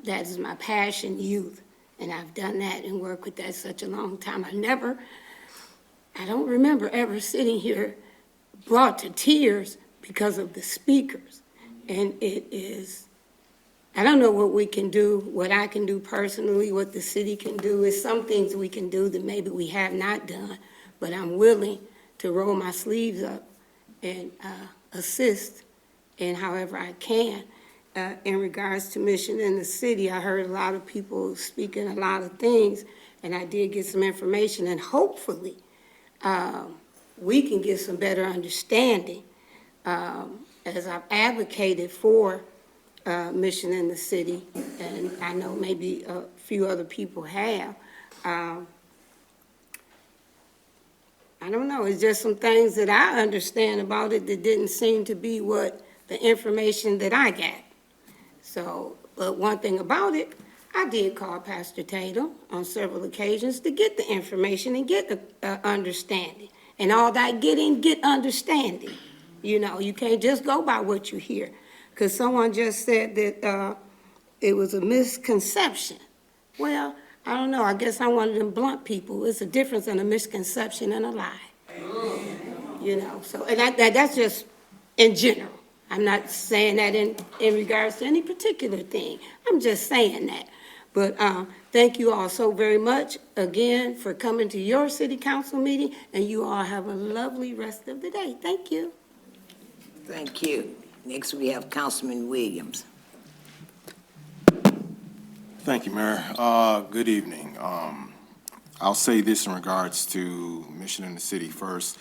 Speaker 2: that is my passion, youth. And I've done that and worked with that such a long time. I don't remember ever sitting here brought to tears because of the speakers. And it is, I don't know what we can do, what I can do personally, what the city can do. Is some things we can do that maybe we have not done, but I'm willing to roll my sleeves up and assist in however I can. In regards to mission in the city, I heard a lot of people speaking a lot of things, and I did get some information, and hopefully we can get some better understanding as I've advocated for mission in the city, and I know maybe a few other people have. I don't know, it's just some things that I understand about it that didn't seem to be what the information that I got. So, but one thing about it, I did call Pastor Tatum on several occasions to get the information and get the understanding. And all that get understanding. You know, you can't just go by what you hear. Because someone just said that it was a misconception. Well, I don't know, I guess I'm one of them blunt people. It's a difference in a misconception and a lie. You know, so, and that's just in general. I'm not saying that in regards to any particular thing. I'm just saying that. But thank you all so very much again for coming to your city council meeting, and you all have a lovely rest of the day. Thank you.
Speaker 1: Thank you. Next, we have Councilman Williams.
Speaker 17: Thank you, Mayor. Good evening. I'll say this in regards to Mission in the City first.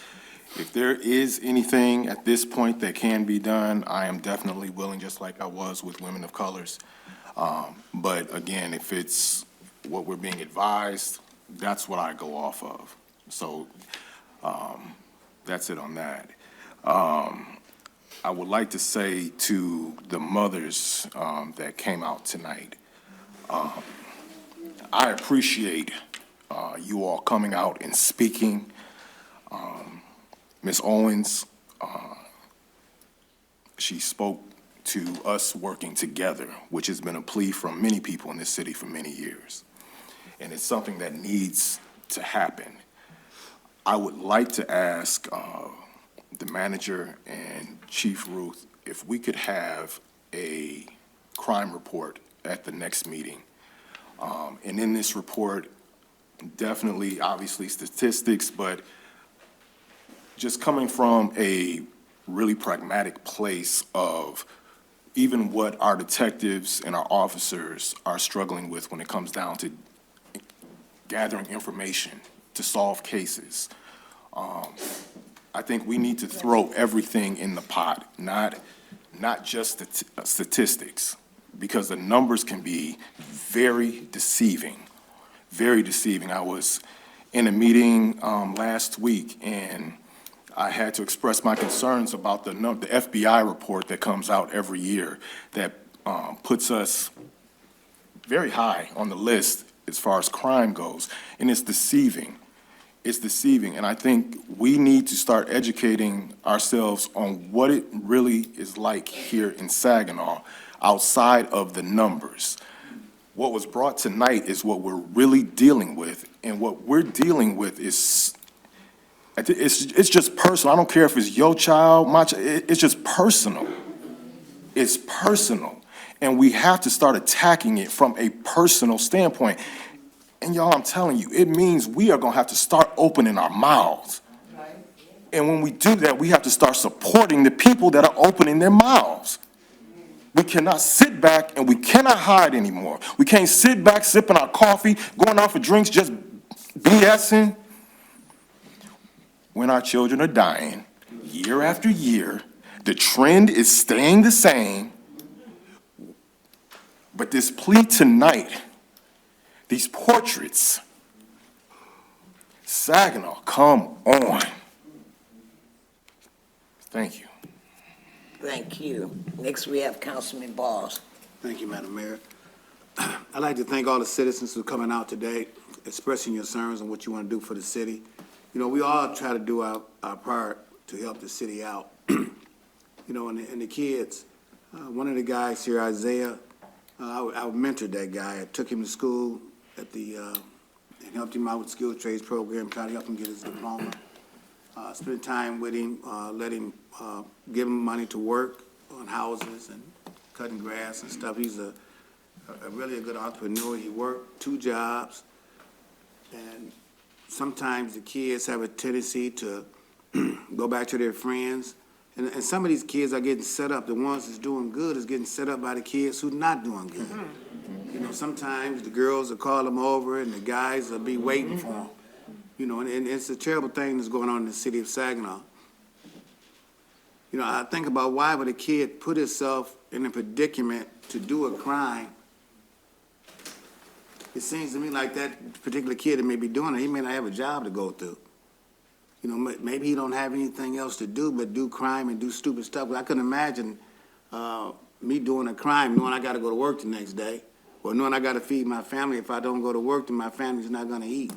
Speaker 17: If there is anything at this point that can be done, I am definitely willing, just like I was with Women of Colors. But again, if it's what we're being advised, that's what I go off of. So that's it on that. I would like to say to the mothers that came out tonight, I appreciate you all coming out and speaking. Ms. Owens, she spoke to us working together, which has been a plea from many people in this city for many years. And it's something that needs to happen. I would like to ask the manager and Chief Ruth if we could have a crime report at the next meeting. And in this report, definitely, obviously, statistics, but just coming from a really pragmatic place of even what our detectives and our officers are struggling with when it comes down to gathering information to solve cases. I think we need to throw everything in the pot, not just statistics, because the numbers can be very deceiving, very deceiving. I was in a meeting last week, and I had to express my concerns about the FBI report that comes out every year that puts us very high on the list as far as crime goes, and it's deceiving. It's deceiving, and I think we need to start educating ourselves on what it really is like here in Saginaw outside of the numbers. What was brought tonight is what we're really dealing with, and what we're dealing with is it's just personal. I don't care if it's your child, my child, it's just personal. It's personal, and we have to start attacking it from a personal standpoint. And y'all, I'm telling you, it means we are gonna have to start opening our mouths. And when we do that, we have to start supporting the people that are opening their mouths. We cannot sit back and we cannot hide anymore. We can't sit back sipping our coffee, going out for drinks, just BSing. When our children are dying, year after year, the trend is staying the same. But this plea tonight, these portraits, Saginaw, come on. Thank you.
Speaker 1: Thank you. Next, we have Councilman Balls.
Speaker 18: Thank you, Madam Mayor. I'd like to thank all the citizens who are coming out today, expressing your concerns on what you want to do for the city. You know, we all try to do our part to help the city out. You know, and the kids, one of the guys here, Isaiah, I mentored that guy. I took him to school at and helped him out with the skills trades program, tried to help him get his diploma. Spent time with him, give him money to work on houses and cutting grass and stuff. He's a really a good entrepreneur. He worked 2 jobs, and sometimes the kids have a tendency to go back to their friends. And some of these kids are getting set up. The ones that's doing good is getting set up by the kids who's not doing good. You know, sometimes the girls will call them over and the guys will be waiting for them. You know, and it's a terrible thing that's going on in the city of Saginaw. You know, I think about why would a kid put himself in a predicament to do a crime? It seems to me like that particular kid that may be doing it, he may not have a job to go through. You know, maybe he don't have anything else to do but do crime and do stupid stuff. But I couldn't imagine me doing a crime knowing I got to go to work the next day, or knowing I got to feed my family. If I don't go to work, then my family's not going to eat.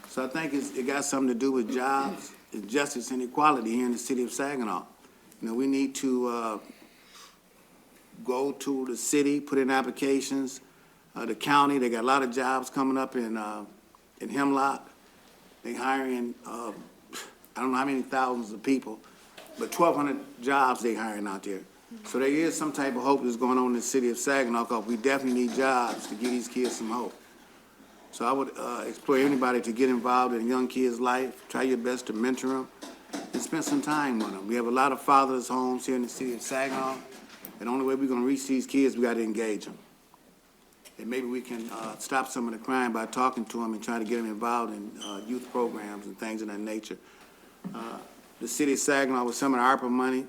Speaker 18: So I think it got something to do with jobs and justice and equality here in the city of Saginaw. You know, we need to go to the city, put in applications. The county, they got a lot of jobs coming up in Hemlock. They hiring, I don't know how many thousands of people, but 1,200 jobs they hiring out there. So there is some type of hope that's going on in the city of Saginaw, because we definitely need jobs to give these kids some hope. So I would explore anybody to get involved in a young kid's life. Try your best to mentor them and spend some time with them. We have a lot of fathers' homes here in the city of Saginaw, and the only way we're going to reach these kids, we got to engage them. And maybe we can stop some of the crime by talking to them and trying to get them involved in youth programs and things of that nature. The city of Saginaw, with some of the ARPA money,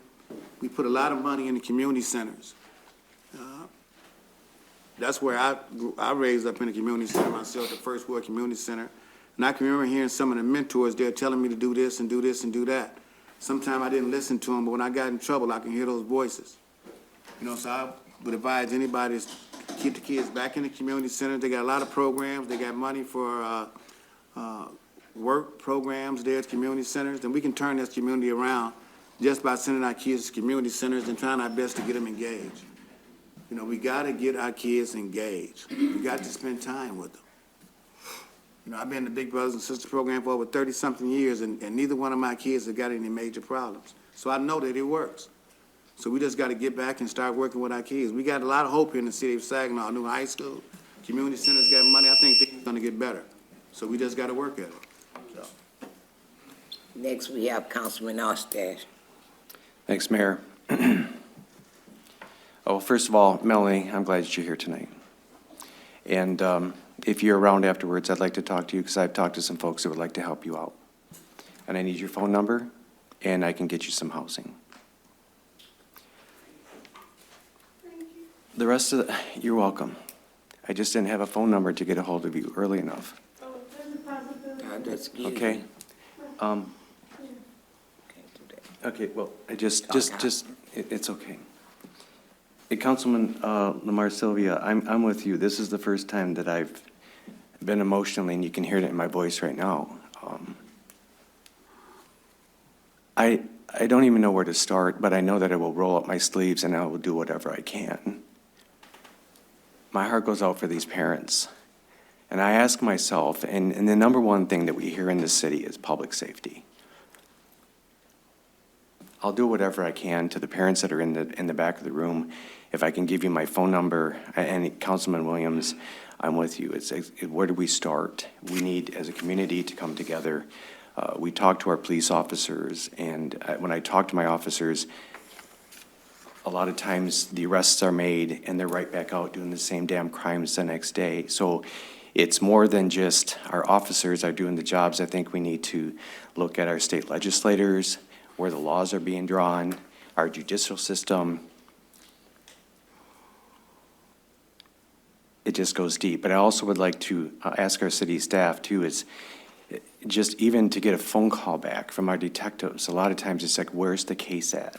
Speaker 18: we put a lot of money in the community centers. That's where I raised up in the community center myself, the First World Community Center. And I can remember hearing some of the mentors there telling me to do this and do this and do that. Sometimes I didn't listen to them, but when I got in trouble, I can hear those voices. You know, so I would advise anybody to keep the kids back in the community center. They got a lot of programs. They got money for work programs there at community centers. And we can turn this community around just by sending our kids to community centers and trying our best to get them engaged. You know, we got to get our kids engaged. We got to spend time with them. You know, I've been in the Big Brothers and Sisters program for over 30-something years, and neither one of my kids have got any major problems. So I know that it works. So we just got to get back and start working with our kids. We got a lot of hope here in the city of Saginaw. New high school, community centers got money. I think things are going to get better. So we just got to work at it. So.
Speaker 1: Next, we have Councilman Ostash.
Speaker 19: Thanks, Mayor. Oh, first of all, Melanie, I'm glad that you're here tonight. And if you're around afterwards, I'd like to talk to you, because I've talked to some folks that would like to help you out. And I need your phone number, and I can get you some housing. The rest of you're welcome. I just didn't have a phone number to get a hold of you early enough. Okay. Okay, well, it's okay. Hey, Councilman Lamar Sylvia, I'm with you. This is the first time that I've been emotionally, and you can hear it in my voice right now. I don't even know where to start, but I know that I will roll up my sleeves and I will do whatever I can. My heart goes out for these parents. And I ask myself, and the number one thing that we hear in this city is public safety. I'll do whatever I can to the parents that are in the back of the room. If I can give you my phone number, and Councilman Williams, I'm with you. Where do we start? We need, as a community, to come together. We talk to our police officers, and when I talk to my officers, a lot of times the arrests are made and they're right back out doing the same damn crimes the next day. So it's more than just our officers are doing the jobs. I think we need to look at our state legislators, where the laws are being drawn, our judicial system. It just goes deep. But I also would like to ask our city staff too, is just even to get a phone call back from our detectives. A lot of times it's like, where's the case at?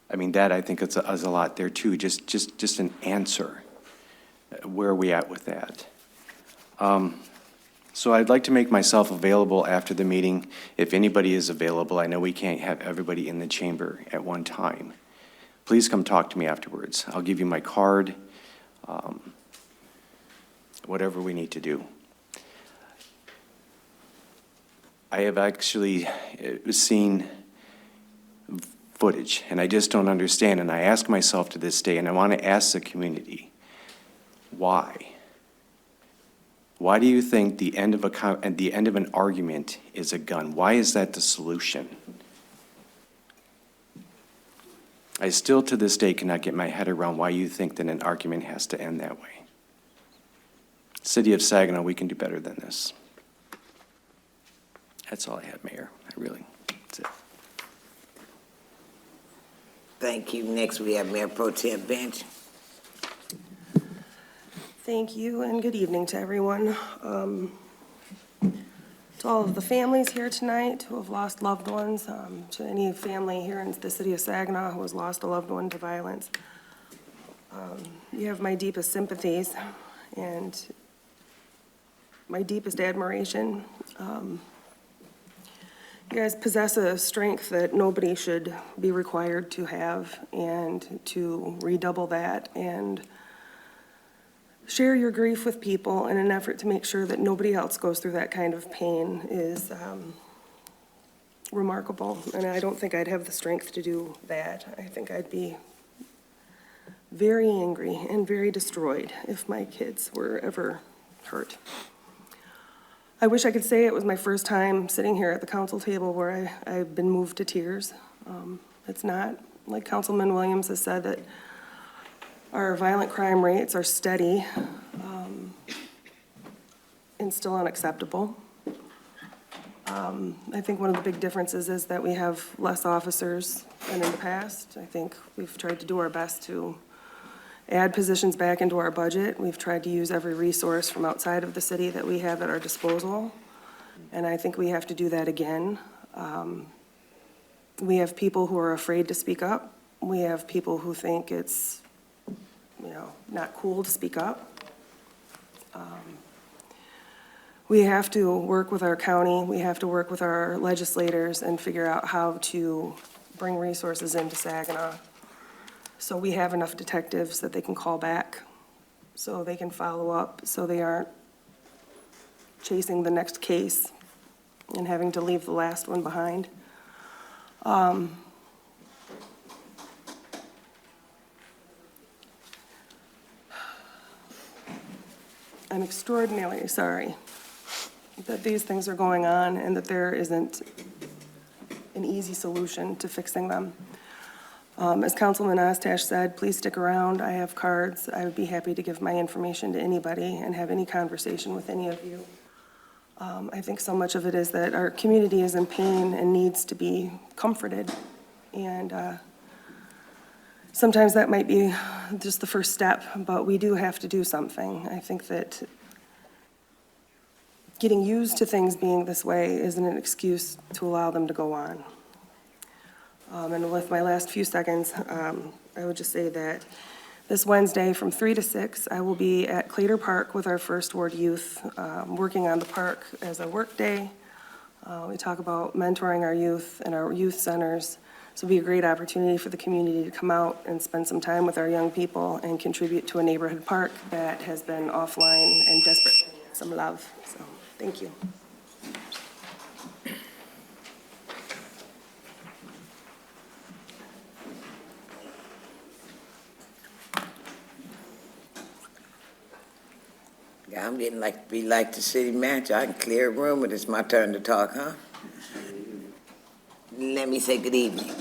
Speaker 19: I mean, that I think is a lot there too, just an answer. Where are we at with that? So I'd like to make myself available after the meeting if anybody is available. I know we can't have everybody in the chamber at one time. Please come talk to me afterwards. I'll give you my card, whatever we need to do. I have actually seen footage, and I just don't understand. And I ask myself to this day, and I want to ask the community, why? Why do you think the end of an argument is a gun? Why is that the solution? I still to this day cannot get my head around why you think that an argument has to end that way. City of Saginaw, we can do better than this. That's all I have, Mayor. That's it.
Speaker 1: Thank you. Next, we have Mayor Pro Tem Bench.
Speaker 2: Thank you, and good evening to everyone. To all of the families here tonight who have lost loved ones, to any family here in the city of Saginaw who has lost a loved one to violence, you have my deepest sympathies and my deepest admiration. You guys possess a strength that nobody should be required to have, and to redouble that and share your grief with people in an effort to make sure that nobody else goes through that kind of pain is remarkable. And I don't think I'd have the strength to do that. I think I'd be very angry and very destroyed if my kids were ever hurt. I wish I could say it was my first time sitting here at the council table where I've been moved to tears. It's not. Like Councilman Williams has said, that our violent crime rates are steady and still unacceptable. I think one of the big differences is that we have less officers than in the past. I think we've tried to do our best to add positions back into our budget. We've tried to use every resource from outside of the city that we have at our disposal, and I think we have to do that again. We have people who are afraid to speak up. We have people who think it's, not cool to speak up. We have to work with our county, we have to work with our legislators and figure out how to bring resources into Saginaw, so we have enough detectives that they can call back, so they can follow up, so they aren't chasing the next case and having to leave the last one behind. I'm extraordinarily sorry that these things are going on and that there isn't an easy solution to fixing them. As Councilman Ostash said, please stick around. I have cards. I would be happy to give my information to anybody and have any conversation with any of you. I think so much of it is that our community is in pain and needs to be comforted. And sometimes that might be just the first step, but we do have to do something. I think that getting used to things being this way isn't an excuse to allow them to go on. And with my last few seconds, I would just say that this Wednesday from 3 to 6, I will be at Clater Park with our First Ward youth, working on the park as a work day. We talk about mentoring our youth and our youth centers. So it'll be a great opportunity for the community to come out and spend some time with our young people and contribute to a neighborhood park that has been offline and desperate for some love. So, thank you.
Speaker 1: Yeah, I'm getting like to be like the city manager. I can clear a room, but it's my turn to talk, huh? Let me say good evening.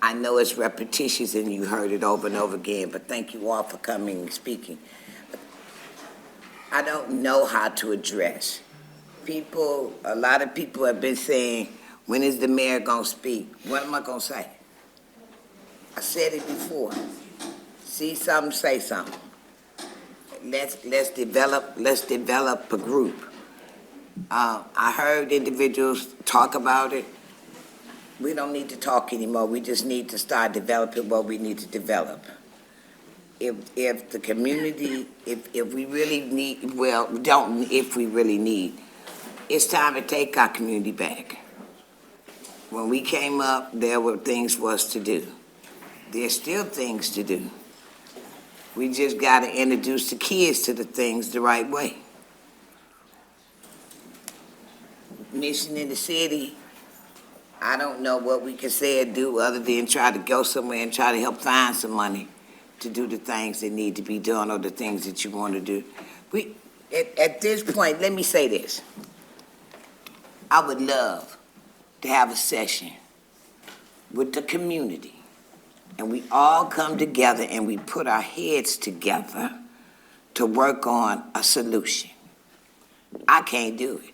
Speaker 1: I know it's repetitious and you heard it over and over again, but thank you all for coming and speaking. I don't know how to address. People, a lot of people have been saying, when is the mayor gonna speak? What am I gonna say? I said it before. See something, say something. Let's develop a group. I heard individuals talk about it. We don't need to talk anymore. We just need to start developing what we need to develop. If the community, if we really need, well, don't if we really need, it's time to take our community back. When we came up, there were things for us to do. There's still things to do. We just got to introduce the kids to the things the right way. Mission in the city, I don't know what we can say or do other than try to go somewhere and try to help find some money to do the things that need to be done or the things that you want to do. At this point, let me say this. I would love to have a session with the community, and we all come together and we put our heads together to work on a solution. I can't do it.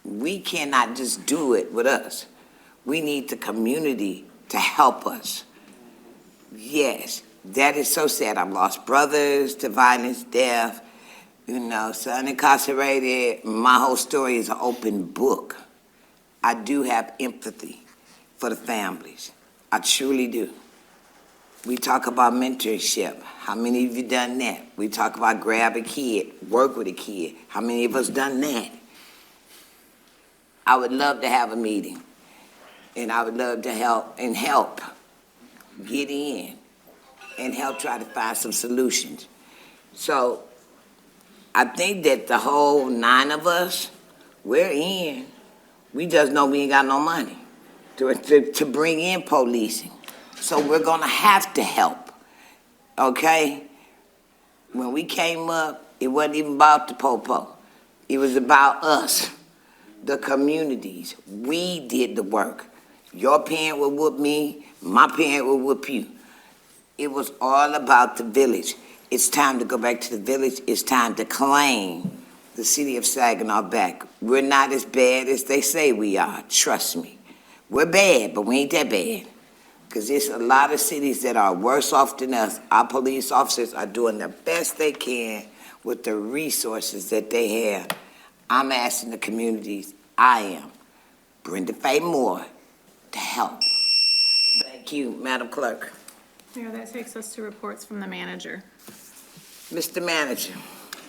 Speaker 1: We cannot just do it with us. We need the community to help us. Yes, that is so sad. I've lost brothers to violence, death, son incarcerated. My whole story is an open book. I do have empathy for the families. I truly do. We talk about mentorship. How many of you done that? We talk about grab a kid, work with a kid. How many of us done that? I would love to have a meeting, and I would love to help get in and help try to find some solutions. So I think that the whole 9 of us, we're in. We just know we ain't got no money to bring in policing. So we're gonna have to help, okay? When we came up, it wasn't even about the po-po. It was about us, the communities. We did the work. Your parent would whoop me, my parent would whoop you. It was all about the village. It's time to go back to the village. It's time to claim the city of Saginaw back. We're not as bad as they say we are, trust me. We're bad, but we ain't that bad. Because there's a lot of cities that are worse off than us. Our police officers are doing the best they can with the resources that they have. I'm asking the communities, I am, Brenda Faye Moore, to help. Thank you, Madam Clerk.
Speaker 3: Mayor, that takes us to reports from the manager.
Speaker 1: Mr. Manager.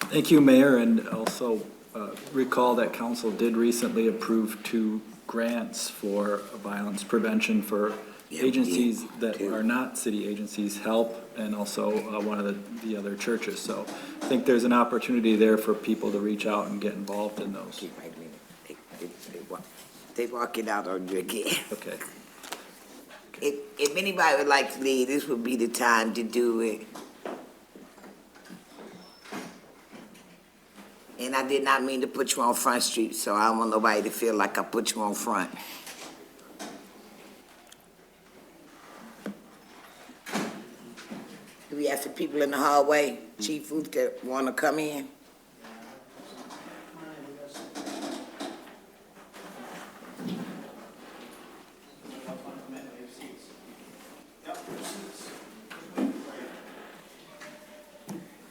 Speaker 20: Thank you, Mayor, and also recall that council did recently approve 2 grants for violence prevention for agencies that are not city agencies, HELP, and also one of the other churches. So I think there's an opportunity there for people to reach out and get involved in those.
Speaker 1: They walk it out on you again.
Speaker 20: Okay.
Speaker 1: If anybody would like to leave, this would be the time to do it. And I did not mean to put you on Front Street, so I don't want nobody to feel like I put you on Front. Do we have some people in the hallway, Chief Ruth, that want to come in?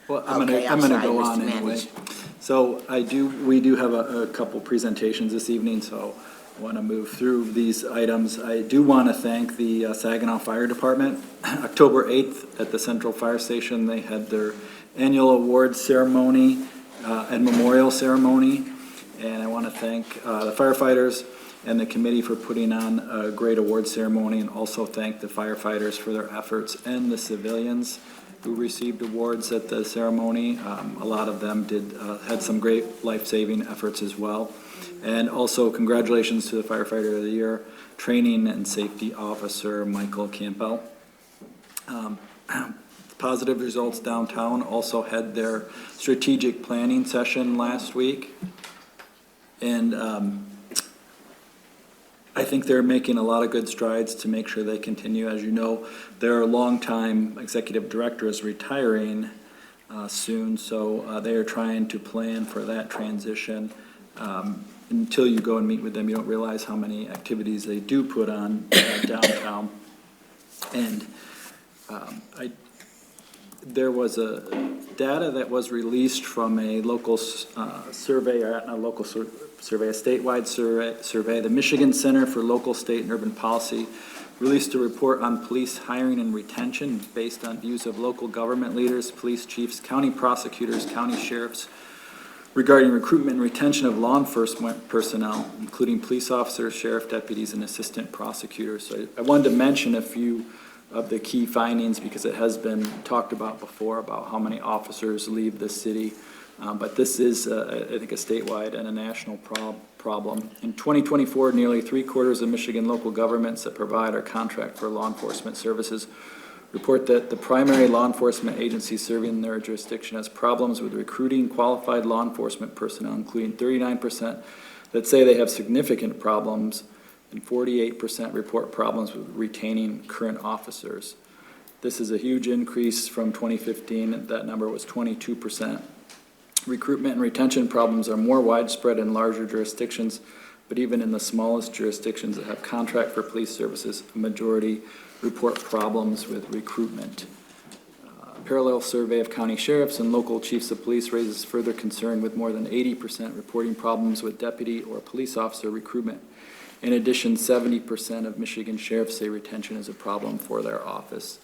Speaker 20: Well, I'm
Speaker 1: Okay,
Speaker 20: gonna
Speaker 1: sorry,
Speaker 20: go
Speaker 1: Mr.
Speaker 20: on anyway.
Speaker 1: Manager.
Speaker 20: So we do have a couple presentations this evening, so I want to move through these items. I do want to thank the Saginaw Fire Department. October 8th at the Central Fire Station, they had their annual awards ceremony and memorial ceremony. And I want to thank the firefighters and the committee for putting on a great award ceremony, and also thank the firefighters for their efforts and the civilians who received awards at the ceremony. A lot of them had some great life-saving efforts as well. And also congratulations to the Firefighter of the Year, Training and Safety Officer Michael Campbell. Positive Results Downtown also had their strategic planning session last week. And I think they're making a lot of good strides to make sure they continue. As you know, their longtime executive director is retiring soon, so they are trying to plan for that transition. Until you go and meet with them, you don't realize how many activities they do put on downtown. And there was a data that was released from a local survey, or not a local survey, a statewide survey. The Michigan Center for Local, State, and Urban Policy released a report on police hiring and retention based on views of local government leaders, police chiefs, county prosecutors, county sheriffs, regarding recruitment and retention of law enforcement personnel, including police officers, sheriff deputies, and assistant prosecutors. So I wanted to mention a few of the key findings because it has been talked about before about how many officers leave the city. But this is, I think, a statewide and a national problem. In 2024, nearly 3/4 of Michigan local governments that provide or contract for law enforcement services report that the primary law enforcement agency serving their jurisdiction has problems with recruiting qualified law enforcement personnel, including 39% that say they have significant problems, and 48% report problems with retaining current officers. This is a huge increase from 2015. That number was 22%. Recruitment and retention problems are more widespread in larger jurisdictions, but even in the smallest jurisdictions that have contract for police services, a majority report problems with recruitment. A parallel survey of county sheriffs and local chiefs of police raises further concern, with more than 80% reporting problems with deputy or police officer recruitment. In addition, 70% of Michigan sheriffs say retention is a problem for their office.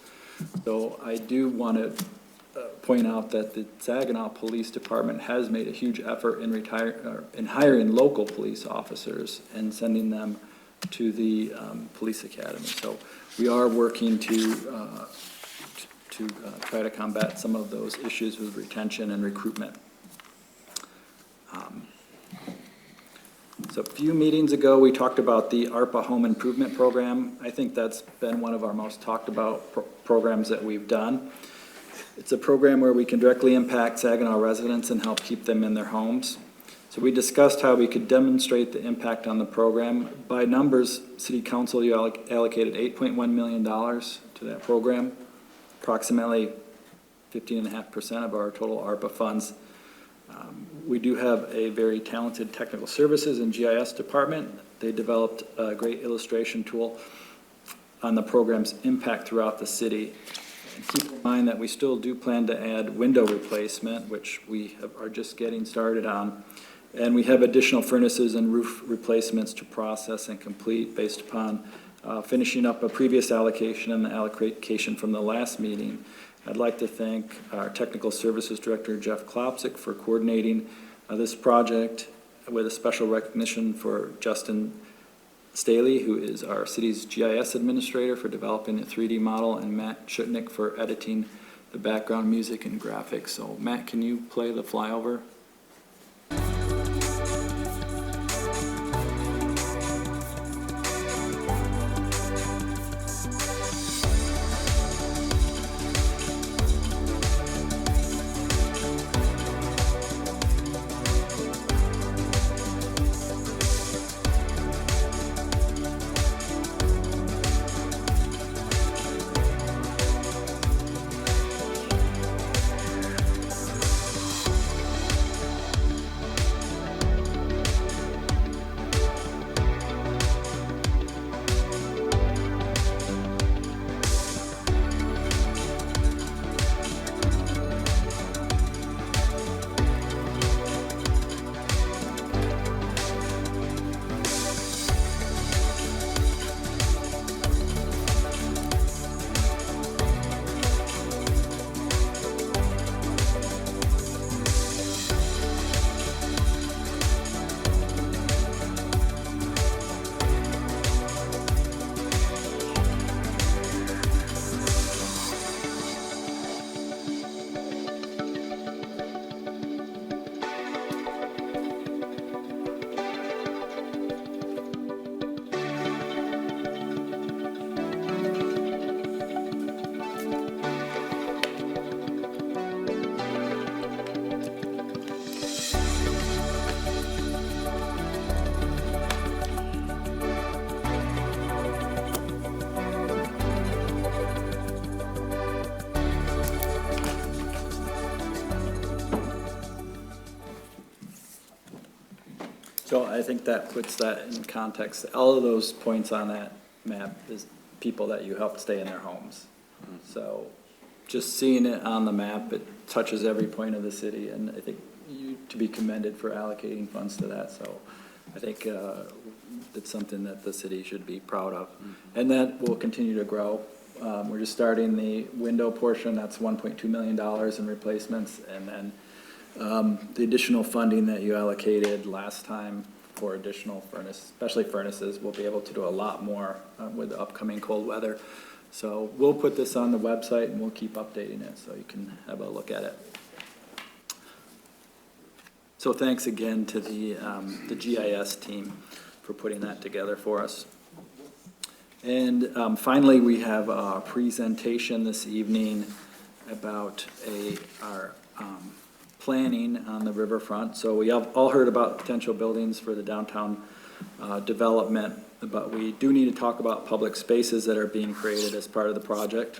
Speaker 20: So I do want to point out that the Saginaw Police Department has made a huge effort in hiring local police officers and sending them to the police academy. So we are working to try to combat some of those issues with retention and recruitment. So a few meetings ago, we talked about the ARPA Home Improvement Program. I think that's been one of our most talked about programs that we've done. It's a program where we can directly impact Saginaw residents and help keep them in their homes. So we discussed how we could demonstrate the impact on the program. By numbers, City Council allocated $8.1 million to that program, approximately 15.5% of our total ARPA funds. We do have a very talented technical services and GIS department. They developed a great illustration tool on the program's impact throughout the city. And keep in mind that we still do plan to add window replacement, which we are just getting started on. And we have additional furnaces and roof replacements to process and complete based upon finishing up a previous allocation and the allocation from the last meeting. I'd like to thank our Technical Services Director, Jeff Klopsick, for coordinating this project with a special recognition for Justin Staley, who is our city's GIS administrator, for developing a 3D model, and Matt Chutnick for editing the background music and graphics. So Matt, can you play the flyover? So I think that puts that in context. All of those points on that map is people that you helped stay in their homes. So just seeing it on the map, it touches every point of the city, and I think you to be commended for allocating funds to that. So I think it's something that the city should be proud of. And that will continue to grow. We're just starting the window portion, that's $1.2 million in replacements, and then the additional funding that you allocated last time for additional furnace, especially furnaces, we'll be able to do a lot more with the upcoming cold weather. So we'll put this on the website and we'll keep updating it so you can have a look at it. So thanks again to the GIS team for putting that together for us. And finally, we have a presentation this evening about our planning on the riverfront. So we have all heard about potential buildings for the downtown development, but we do need to talk about public spaces that are being created as part of the project.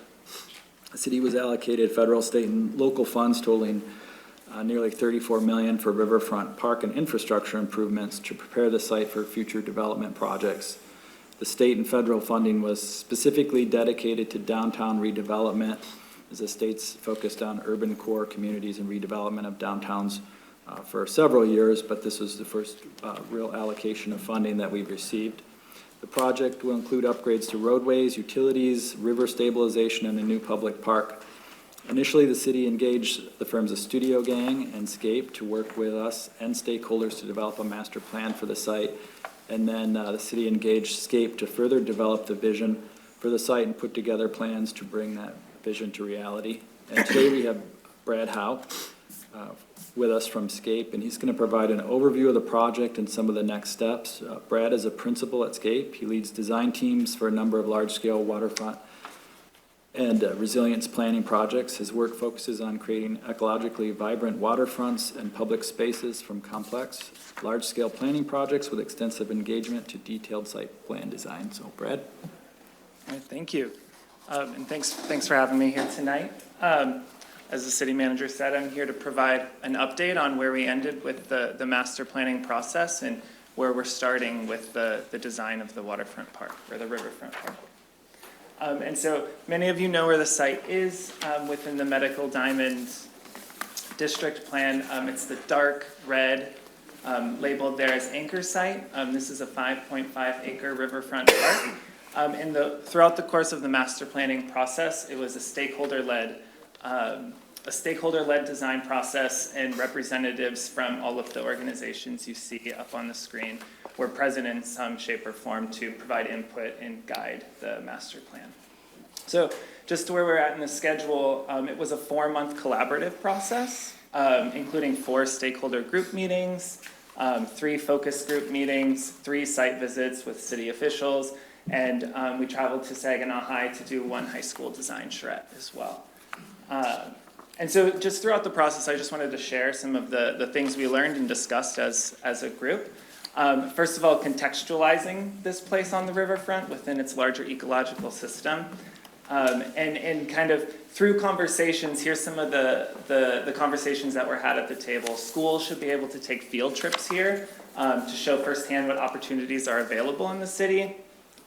Speaker 20: The city was allocated federal, state, and local funds totaling nearly $34 million for riverfront park and infrastructure improvements to prepare the site for future development projects. The state and federal funding was specifically dedicated to downtown redevelopment, as the state's focused on urban core communities and redevelopment of downtowns for several years, but this was the first real allocation of funding that we've received. The project will include upgrades to roadways, utilities, river stabilization, and a new public park. Initially, the city engaged the firms of Studio Gang and Scape to work with us and stakeholders to develop a master plan for the site. And then the city engaged Scape to further develop the vision for the site and put together plans to bring that vision to reality. And today we have Brad Howe with us from Scape, and he's going to provide an overview of the project and some of the next steps. Brad is a principal at Scape. He leads design teams for a number of large-scale waterfront and resilience planning projects. His work focuses on creating ecologically vibrant waterfronts and public spaces, from complex, large-scale planning projects with extensive engagement to detailed site plan design. So, Brad?
Speaker 21: All right, thank you. And thanks for having me here tonight. As the city manager said, I'm here to provide an update on where we ended with the master planning process and where we're starting with the design of the waterfront park, or the riverfront park. And so many of you know where the site is within the Medical Diamond District Plan. It's the dark red labeled there as anchor site. This is a 5.5 acre riverfront park. Throughout the course of the master planning process, it was a stakeholder-led design process, and representatives from all of the organizations you see up on the screen were present in some shape or form to provide input and guide the master plan. So just to where we're at in the schedule, it was a 4-month collaborative process, including 4 stakeholder group meetings, 3 focus group meetings, 3 site visits with city officials, and we traveled to Saginaw High to do 1 high school design charrette as well. And so just throughout the process, I just wanted to share some of the things we learned and discussed as a group. First of all, contextualizing this place on the riverfront within its larger ecological system. And kind of through conversations, here's some of the conversations that were had at the table. Schools should be able to take field trips here to show firsthand what opportunities are available in the city.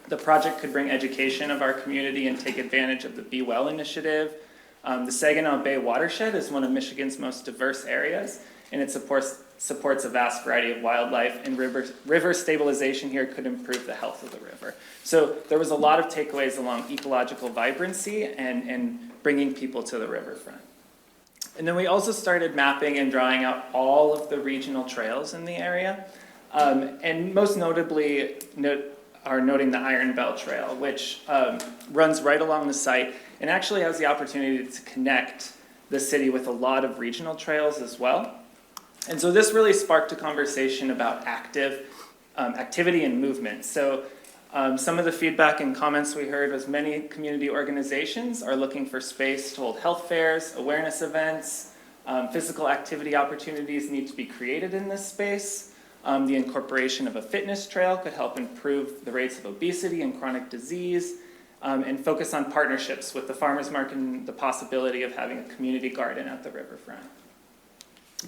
Speaker 21: The project could bring education of our community and take advantage of the Be Well initiative. The Saginaw Bay watershed is one of Michigan's most diverse areas, and it supports a vast variety of wildlife, and river stabilization here could improve the health of the river. So there was a lot of takeaways along ecological vibrancy and bringing people to the riverfront. And then we also started mapping and drawing out all of the regional trails in the area, and most notably noting the Iron Bell Trail, which runs right along the site and actually has the opportunity to connect the city with a lot of regional trails as well. And so this really sparked a conversation about activity and movement. So some of the feedback and comments we heard was many community organizations are looking for space to hold health fairs, awareness events, physical activity opportunities need to be created in this space. The incorporation of a fitness trail could help improve the rates of obesity and chronic disease, and focus on partnerships with the farmers market and the possibility of having a community garden at the riverfront.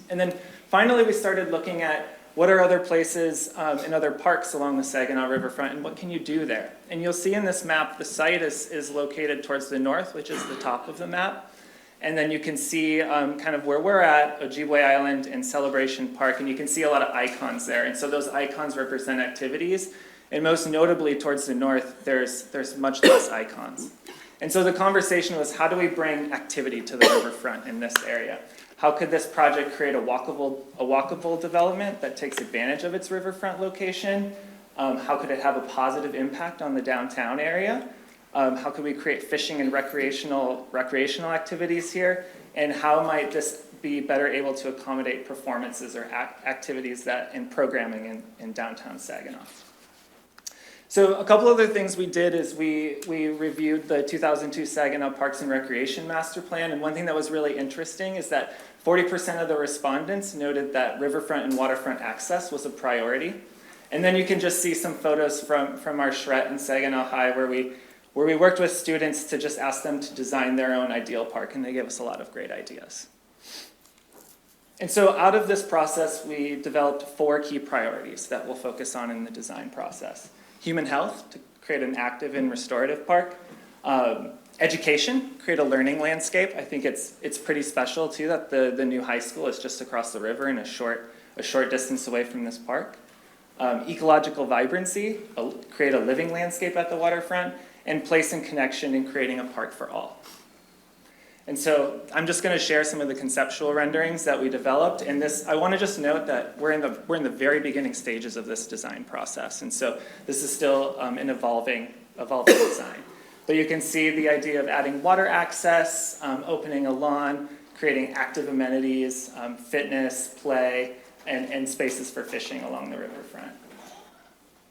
Speaker 21: And then finally, we started looking at what are other places and other parks along the Saginaw riverfront, and what can you do there? And you'll see in this map, the site is located towards the north, which is the top of the map. And then you can see kind of where we're at, Ojibwe Island and Celebration Park, and you can see a lot of icons there. And so those icons represent activities. And most notably, towards the north, there's much less icons. And so the conversation was, how do we bring activity to the riverfront in this area? How could this project create a walkable development that takes advantage of its riverfront location? How could it have a positive impact on the downtown area? How could we create fishing and recreational activities here? And how might this be better able to accommodate performances or activities in programming in downtown Saginaw? So a couple other things we did is we reviewed the 2002 Saginaw Parks and Recreation Master Plan, and one thing that was really interesting is that 40% of the respondents noted that riverfront and waterfront access was a priority. And then you can just see some photos from our charrette in Saginaw High where we worked with students to just ask them to design their own ideal park, and they gave us a lot of great ideas. And so out of this process, we developed 4 key priorities that we'll focus on in the design process. Human health, to create an active and restorative park. Education, create a learning landscape. I think it's pretty special too that the new high school is just across the river and a short distance away from this park. Ecological vibrancy, create a living landscape at the waterfront, and place and connection in creating a park for all. And so I'm just going to share some of the conceptual renderings that we developed. And this, I want to just note that we're in the very beginning stages of this design process. And so this is still an evolving design. But you can see the idea of adding water access, opening a lawn, creating active amenities, fitness, play, and spaces for fishing along the riverfront.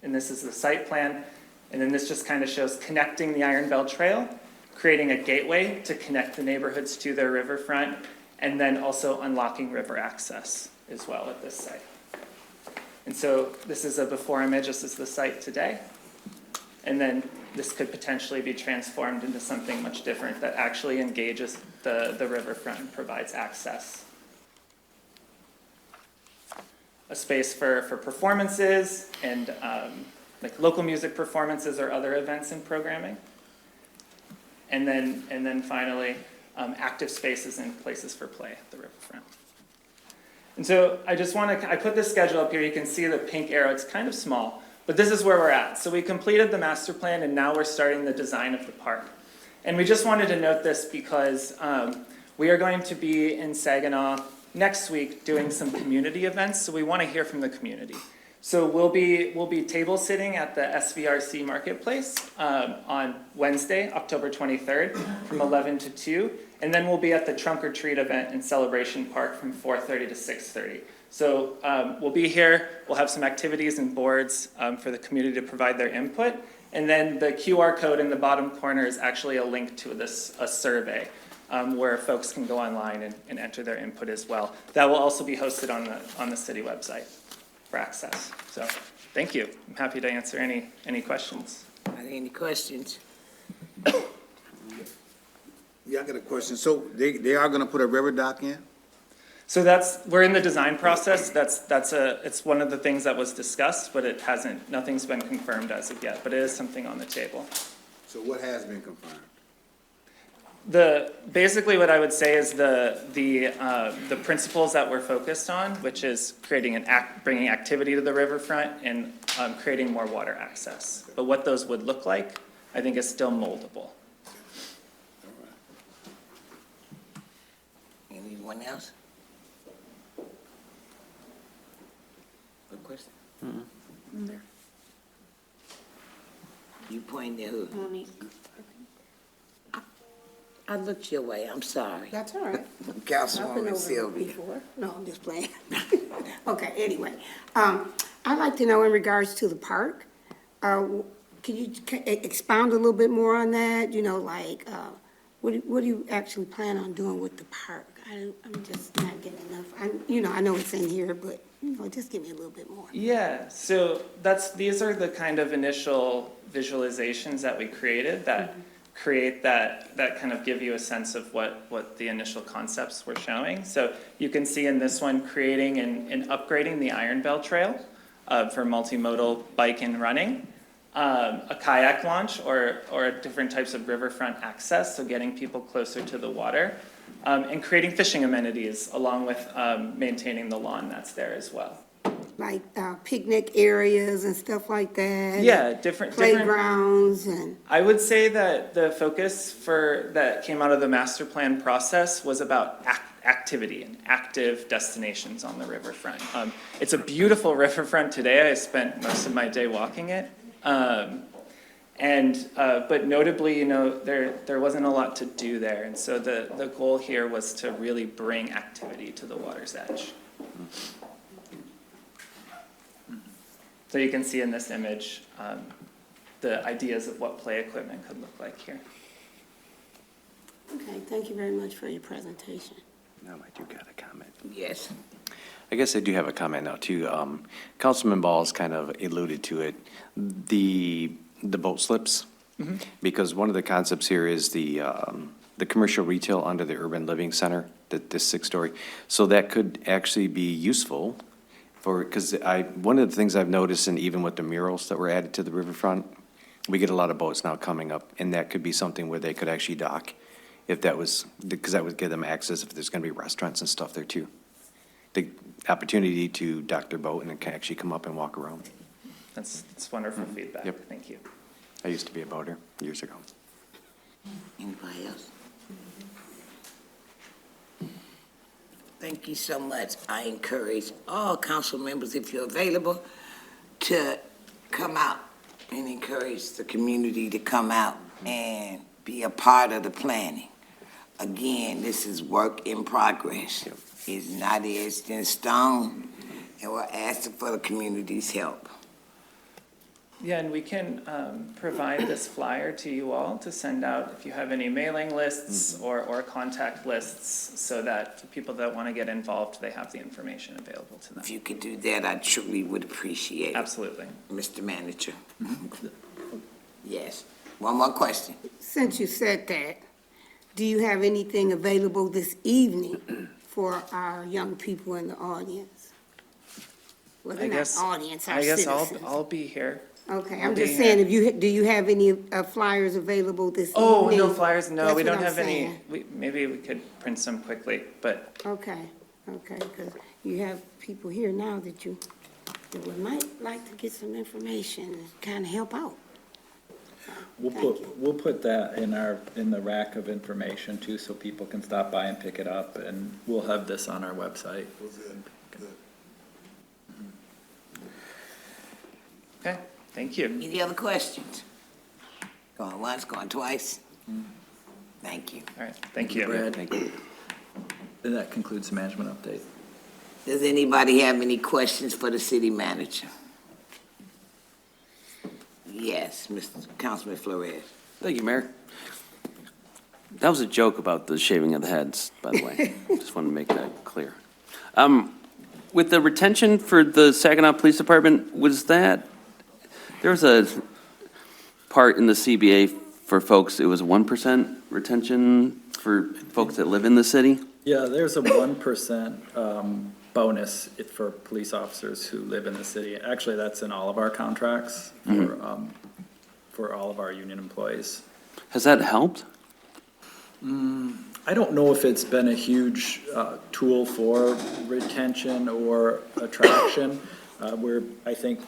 Speaker 21: And this is the site plan. And then this just kind of shows connecting the Iron Bell Trail, creating a gateway to connect the neighborhoods to their riverfront, and then also unlocking river access as well at this site. And so this is a before image. This is the site today. And then this could potentially be transformed into something much different that actually engages the riverfront and provides access. A space for performances and like local music performances or other events and programming. And then finally, active spaces and places for play at the riverfront. And so I put this schedule up here. You can see the pink arrow. It's kind of small, but this is where we're at. So we completed the master plan, and now we're starting the design of the park. And we just wanted to note this because we are going to be in Saginaw next week doing some community events, so we want to hear from the community. So we'll be table sitting at the SVRC Marketplace on Wednesday, October 23rd from 11 to 2. And then we'll be at the Trunk or Treat event in Celebration Park from 4:30 to 6:30. So we'll be here. We'll have some activities and boards for the community to provide their input. And then the QR code in the bottom corner is actually a link to a survey where folks can go online and enter their input as well. That will also be hosted on the city website for access. So thank you. I'm happy to answer any questions.
Speaker 1: Are there any questions?
Speaker 18: Yeah, I got a question. So they are gonna put a river dock in?
Speaker 21: So we're in the design process. It's one of the things that was discussed, but nothing's been confirmed as of yet, but it is something on the table.
Speaker 18: So what has been confirmed?
Speaker 21: Basically what I would say is the principles that we're focused on, which is bringing activity to the riverfront and creating more water access. But what those would look like, I think is still moldable.
Speaker 1: Anyone else? A question? You pointing at who?
Speaker 2: Monique.
Speaker 1: I looked your way, I'm sorry.
Speaker 2: That's all right. I've been
Speaker 1: Councilwoman
Speaker 2: over it
Speaker 1: Sylvia.
Speaker 2: before. No, I'm just playing. Okay, anyway, I'd like to know in regards to the park, can you expound a little bit more on that? You know, like, what do you actually plan on doing with the park? I'm just not getting enough. I know it's in here, but, just give me a little bit more.
Speaker 21: Yeah, so these are the kind of initial visualizations that we created that create that kind of give you a sense of what the initial concepts were showing. So you can see in this one creating and upgrading the Iron Bell Trail for multimodal bike and running, a kayak launch or different types of riverfront access, so getting people closer to the water, and creating fishing amenities along with maintaining the lawn that's there as well.
Speaker 2: Like picnic areas and stuff like that?
Speaker 21: Yeah, different
Speaker 2: playgrounds and...
Speaker 21: I would say that the focus that came out of the master plan process was about activity and active destinations on the riverfront. It's a beautiful riverfront today. I spent most of my day walking it. But notably, there wasn't a lot to do there. And so the goal here was to really bring activity to the water's edge. So you can see in this image the ideas of what play equipment could look like here.
Speaker 2: Okay, thank you very much for your presentation.
Speaker 19: No, I do got a comment.
Speaker 1: Yes.
Speaker 19: I guess I do have a comment now too. Councilman Ball's kind of alluded to it, the boat slips, because one of the concepts here is the commercial retail under the urban living center, this 6-story. So that could actually be useful because one of the things I've noticed, and even with the murals that were added to the riverfront, we get a lot of boats now coming up, and that could be something where they could actually dock, if that was, because that would give them access if there's going to be restaurants and stuff there too. The opportunity to dock their boat and it can actually come up and walk around.
Speaker 21: That's wonderful feedback.
Speaker 19: Yep.
Speaker 21: Thank you.
Speaker 19: I used to be a boater years ago.
Speaker 1: Anybody else? Thank you so much. I encourage all council members, if you're available, to come out and encourage the community to come out and be a part of the planning. Again, this is work in progress. It's not etched in stone, and we're asking for the community's help.
Speaker 21: Yeah, and we can provide this flyer to you all to send out if you have any mailing lists or contact lists, so that for people that want to get involved, they have the information available to them.
Speaker 1: If you could do that, I truly would appreciate it.
Speaker 21: Absolutely.
Speaker 1: Mr. Manager. Yes. One more question.
Speaker 2: Since you said that, do you have anything available this evening for our young people in the audience? Well, they're not audience, our citizens.
Speaker 21: I'll be here.
Speaker 2: Okay,
Speaker 21: I'll
Speaker 2: I'm
Speaker 21: be
Speaker 2: just
Speaker 21: here.
Speaker 2: saying, do you have any flyers available this evening?
Speaker 21: Oh, no flyers, no,
Speaker 2: That's
Speaker 21: we
Speaker 2: what
Speaker 21: don't
Speaker 2: I'm
Speaker 21: have any,
Speaker 2: saying.
Speaker 21: maybe we could print some quickly, but
Speaker 2: Okay, because you have people here now that might like to get some information and kind of help out.
Speaker 20: We'll put that in the rack of information too, so people can stop by and pick it up, and we'll have this on our website.
Speaker 21: okay, thank you.
Speaker 1: Any other questions? Going once, going twice? Thank you.
Speaker 21: All right, thank you.
Speaker 20: Brad. Thank you. And that concludes the management update.
Speaker 1: Does anybody have any questions for the city manager? Yes, Mr. Councilman Flores.
Speaker 16: Thank you, Mayor. That was a joke about the shaving of the heads, by the way. Just wanted to make that clear. With the retention for the Saginaw Police Department, there was a part in the CBA for folks, it was 1% retention for folks that live in the city?
Speaker 20: Yeah, there's a 1% bonus for police officers who live in the city. Actually, that's in all of our contracts for all of our union employees.
Speaker 16: Has that helped?
Speaker 20: I don't know if it's been a huge tool for retention or attraction. I think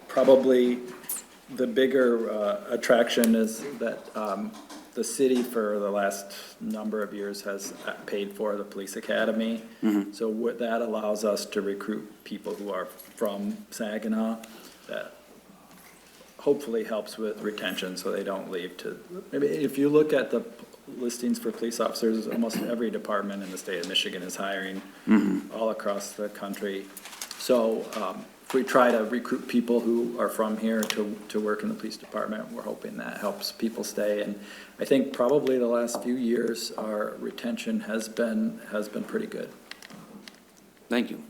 Speaker 20: probably the bigger attraction is that the city for the last number of years has paid for the police academy. So what that allows us to recruit people who are from Saginaw. That hopefully helps with retention so they don't leave to, maybe if you look at the listings for police officers, almost every department in the state of Michigan is hiring all across the country. So if we try to recruit people who are from here to work in the police department, we're hoping that helps people stay. And I think probably the last few years, our retention has been pretty good.
Speaker 16: Thank you.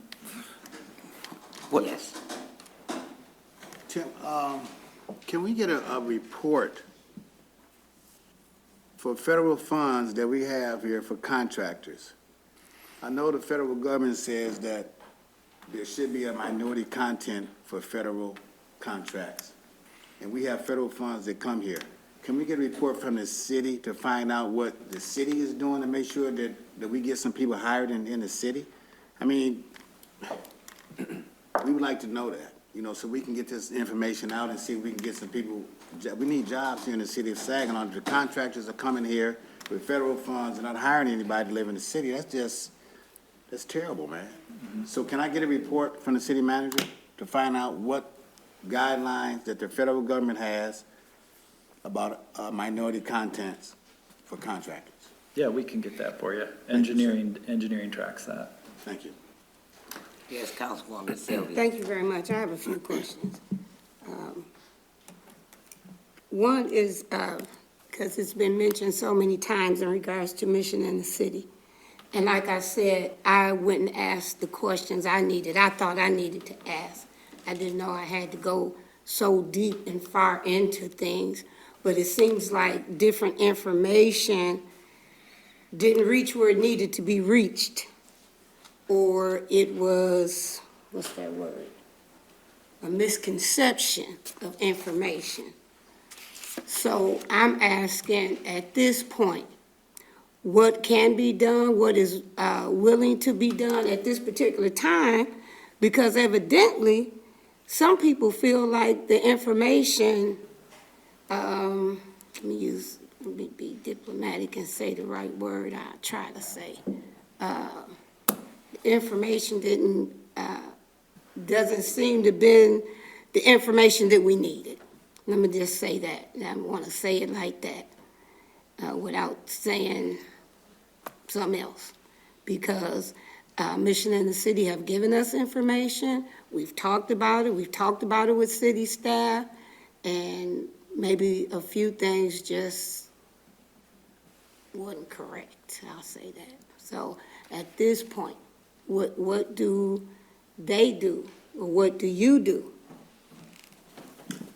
Speaker 1: Yes.
Speaker 18: Tim, can we get a report for federal funds that we have here for contractors? I know the federal government says that there should be a minority content for federal contracts, and we have federal funds that come here. Can we get a report from the city to find out what the city is doing to make sure that we get some people hired in the city? I mean, we would like to know that, so we can get this information out and see if we can get some people. We need jobs here in the city of Saginaw. The contractors are coming here with federal funds and not hiring anybody to live in the city. That's terrible, man. So can I get a report from the city manager to find out what guidelines that the federal government has about minority contents for contractors?
Speaker 20: Yeah, we can get that for you. Engineering tracks that.
Speaker 18: Thank you.
Speaker 1: Yes, Councilwoman Sylvia.
Speaker 2: Thank you very much. I have a few questions. One is, because it's been mentioned so many times in regards to mission in the city. And like I said, I went and asked the questions I thought I needed to ask. I didn't know I had to go so deep and far into things. But it seems like different information didn't reach where it needed to be reached. Or it was, what's that word? A misconception of information. So I'm asking at this point, what can be done, what is willing to be done at this particular time, because evidently some people feel like the information, let me be diplomatic and say the right word I'll try to say. information doesn't seem to been the information that we needed. Let me just say that, and I want to say it like that, without saying something else. Because Mission and the city have given us information, we've talked about it with city staff, and maybe a few things just wasn't correct, I'll say that. So at this point, what do they do, or what do you do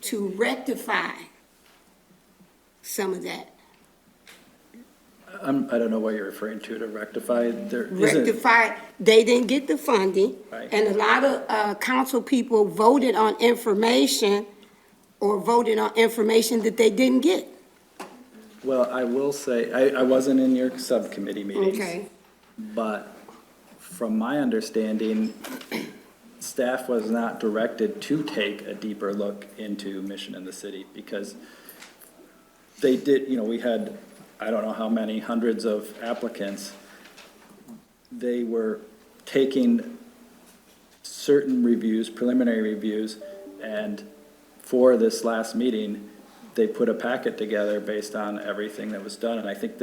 Speaker 2: to rectify some of that?
Speaker 20: I don't know what you're referring to rectify.
Speaker 2: Rectify, they didn't get the funding,
Speaker 20: Right.
Speaker 2: and a lot of council people voted on information that they didn't get.
Speaker 20: Well, I will say, I wasn't in your subcommittee meetings.
Speaker 2: Okay.
Speaker 20: But from my understanding, staff was not directed to take a deeper look into Mission in the City, because they did, we had, I don't know how many hundreds of applicants. They were taking certain reviews, preliminary reviews, and for this last meeting, they put a packet together based on everything that was done, and I think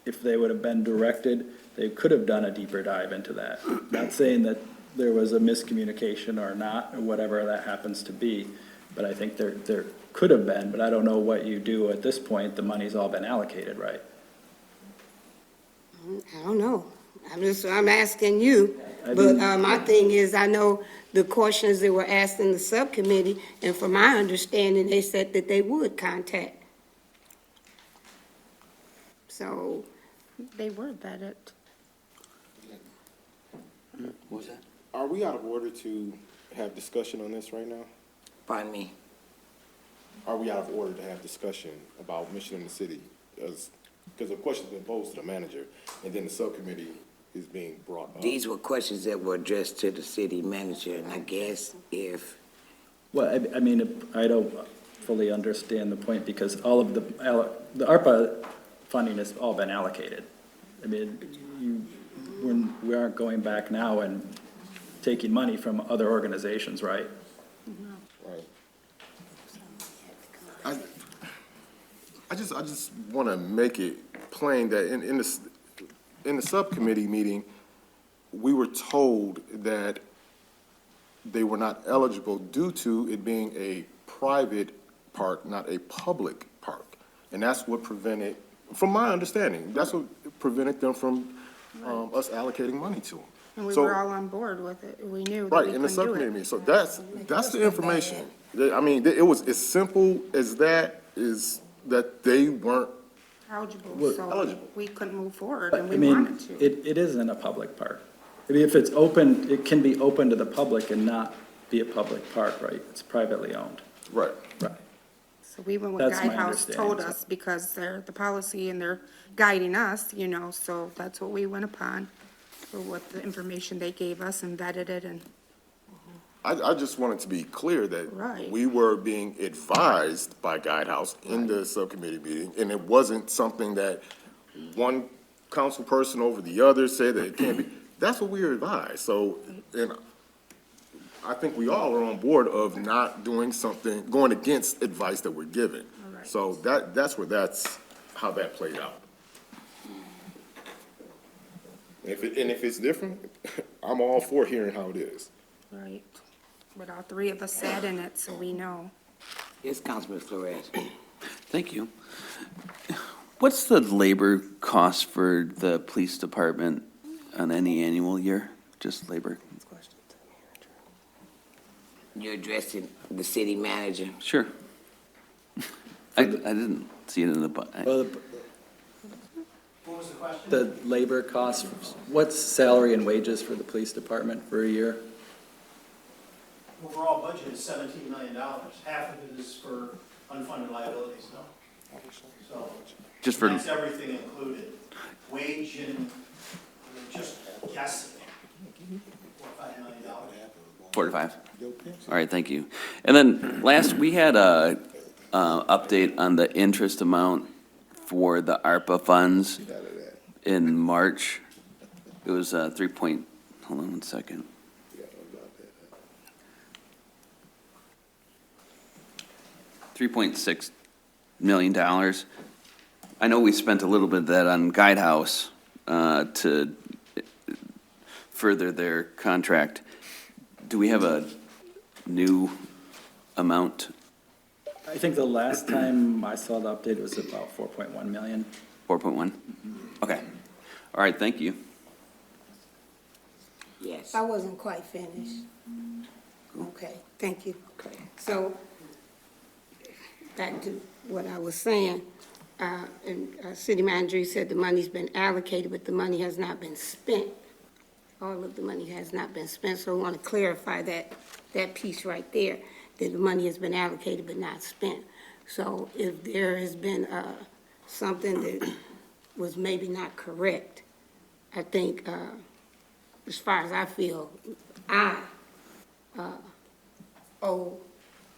Speaker 20: if they would have been directed, they could have done a deeper dive into that. Not saying that there was a miscommunication or not, or whatever that happens to be, but I think there could have been, but I don't know what you do at this point. The money's all been allocated, right?
Speaker 2: I don't know. I'm asking you,
Speaker 20: I
Speaker 2: but
Speaker 20: mean-
Speaker 2: my thing is, I know the questions that were asked in the subcommittee, and from my understanding, they said that they would contact. So,
Speaker 3: They were vetted.
Speaker 17: What's that? Are we out of order to have discussion on this right now?
Speaker 1: Pardon me?
Speaker 17: Are we out of order to have discussion about Mission in the City? Because the question's been posed to the manager, and then the subcommittee is being brought up.
Speaker 1: These were questions that were addressed to the city manager, and I guess if,
Speaker 20: Well, I mean, I don't fully understand the point, because all of the ARPA funding has all been allocated. I mean, we aren't going back now and taking money from other organizations, right?
Speaker 17: Right. I just want to make it plain that in the subcommittee meeting, we were told that they were not eligible due to it being a private park, not a public park. And that's what prevented, from my understanding, that's what prevented them from us allocating money to them.
Speaker 2: and we
Speaker 17: So-
Speaker 2: were all on board with it. We knew that
Speaker 17: Right,
Speaker 2: we
Speaker 17: in the
Speaker 2: couldn't do
Speaker 17: subcommittee
Speaker 2: it.
Speaker 17: meeting. So that's the information. I mean, it was as simple as that, is that they weren't
Speaker 2: Eligible, so
Speaker 17: eligible.
Speaker 2: we couldn't move forward,
Speaker 20: But,
Speaker 2: and
Speaker 20: I
Speaker 2: we wanted
Speaker 20: mean,
Speaker 2: to.
Speaker 20: it isn't a public park. I mean, if it's open, it can be open to the public and not be a public park, right? It's privately owned.
Speaker 17: Right.
Speaker 20: Right.
Speaker 2: So we went with
Speaker 20: That's my
Speaker 2: Guidehouse told
Speaker 20: understanding,
Speaker 2: us, because they're the policy and they're guiding us, so that's what we went upon, for what the information they gave us and vetted it, and
Speaker 17: I just wanted to be clear that
Speaker 2: Right.
Speaker 17: we were being advised by Guidehouse in the subcommittee meeting, and it wasn't something that one council person over the other said that it can't be. That's what we were advised. So, and I think we all are on board of not doing something, going against advice that we're given.
Speaker 2: Right.
Speaker 17: So that's how that played out. If it's different, I'm all for hearing how it is.
Speaker 2: right. But all three of us sat in it, so we know.
Speaker 1: yes, Councilman Flores.
Speaker 16: Thank you. What's the labor cost for the police department on any annual year? Just labor?
Speaker 1: You're addressing the city manager.
Speaker 16: Sure. I didn't see it in the,
Speaker 20: Well,
Speaker 7: What was the question?
Speaker 20: the labor costs, what's salary and wages for the police department for a year?
Speaker 7: Overall budget is $17 million. Half of it is for unfunded liabilities, no? So.
Speaker 16: Just for-
Speaker 7: That's everything included. Wage and, just guessing, $4 or $5 million.
Speaker 16: 4 to 5? All right, thank you. And then last, we had a update on the interest amount for the ARPA funds in March. It was, hold on one second. $3.6 million. I know we spent a little bit of that on Guidehouse, to further their contract. Do we have a new amount?
Speaker 20: I think the last time I saw the update, it was about 4.1 million.
Speaker 16: 4.1? Okay. All right, thank you.
Speaker 1: Yes.
Speaker 2: I wasn't quite finished. Okay, thank you. So, back to what I was saying, City Manager, you said the money's been allocated, but the money has not been spent. All of the money has not been spent, so I want to clarify that piece right there, that the money has been allocated but not spent. So if there has been something that was maybe not correct, I think, as far as I feel, I owe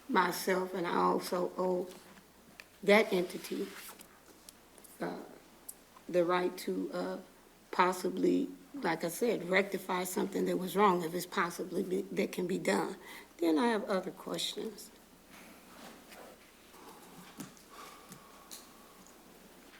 Speaker 2: myself, and I also owe that entity the right to possibly, like I said, rectify something that was wrong if it's possibly that can be done. Then I have other questions.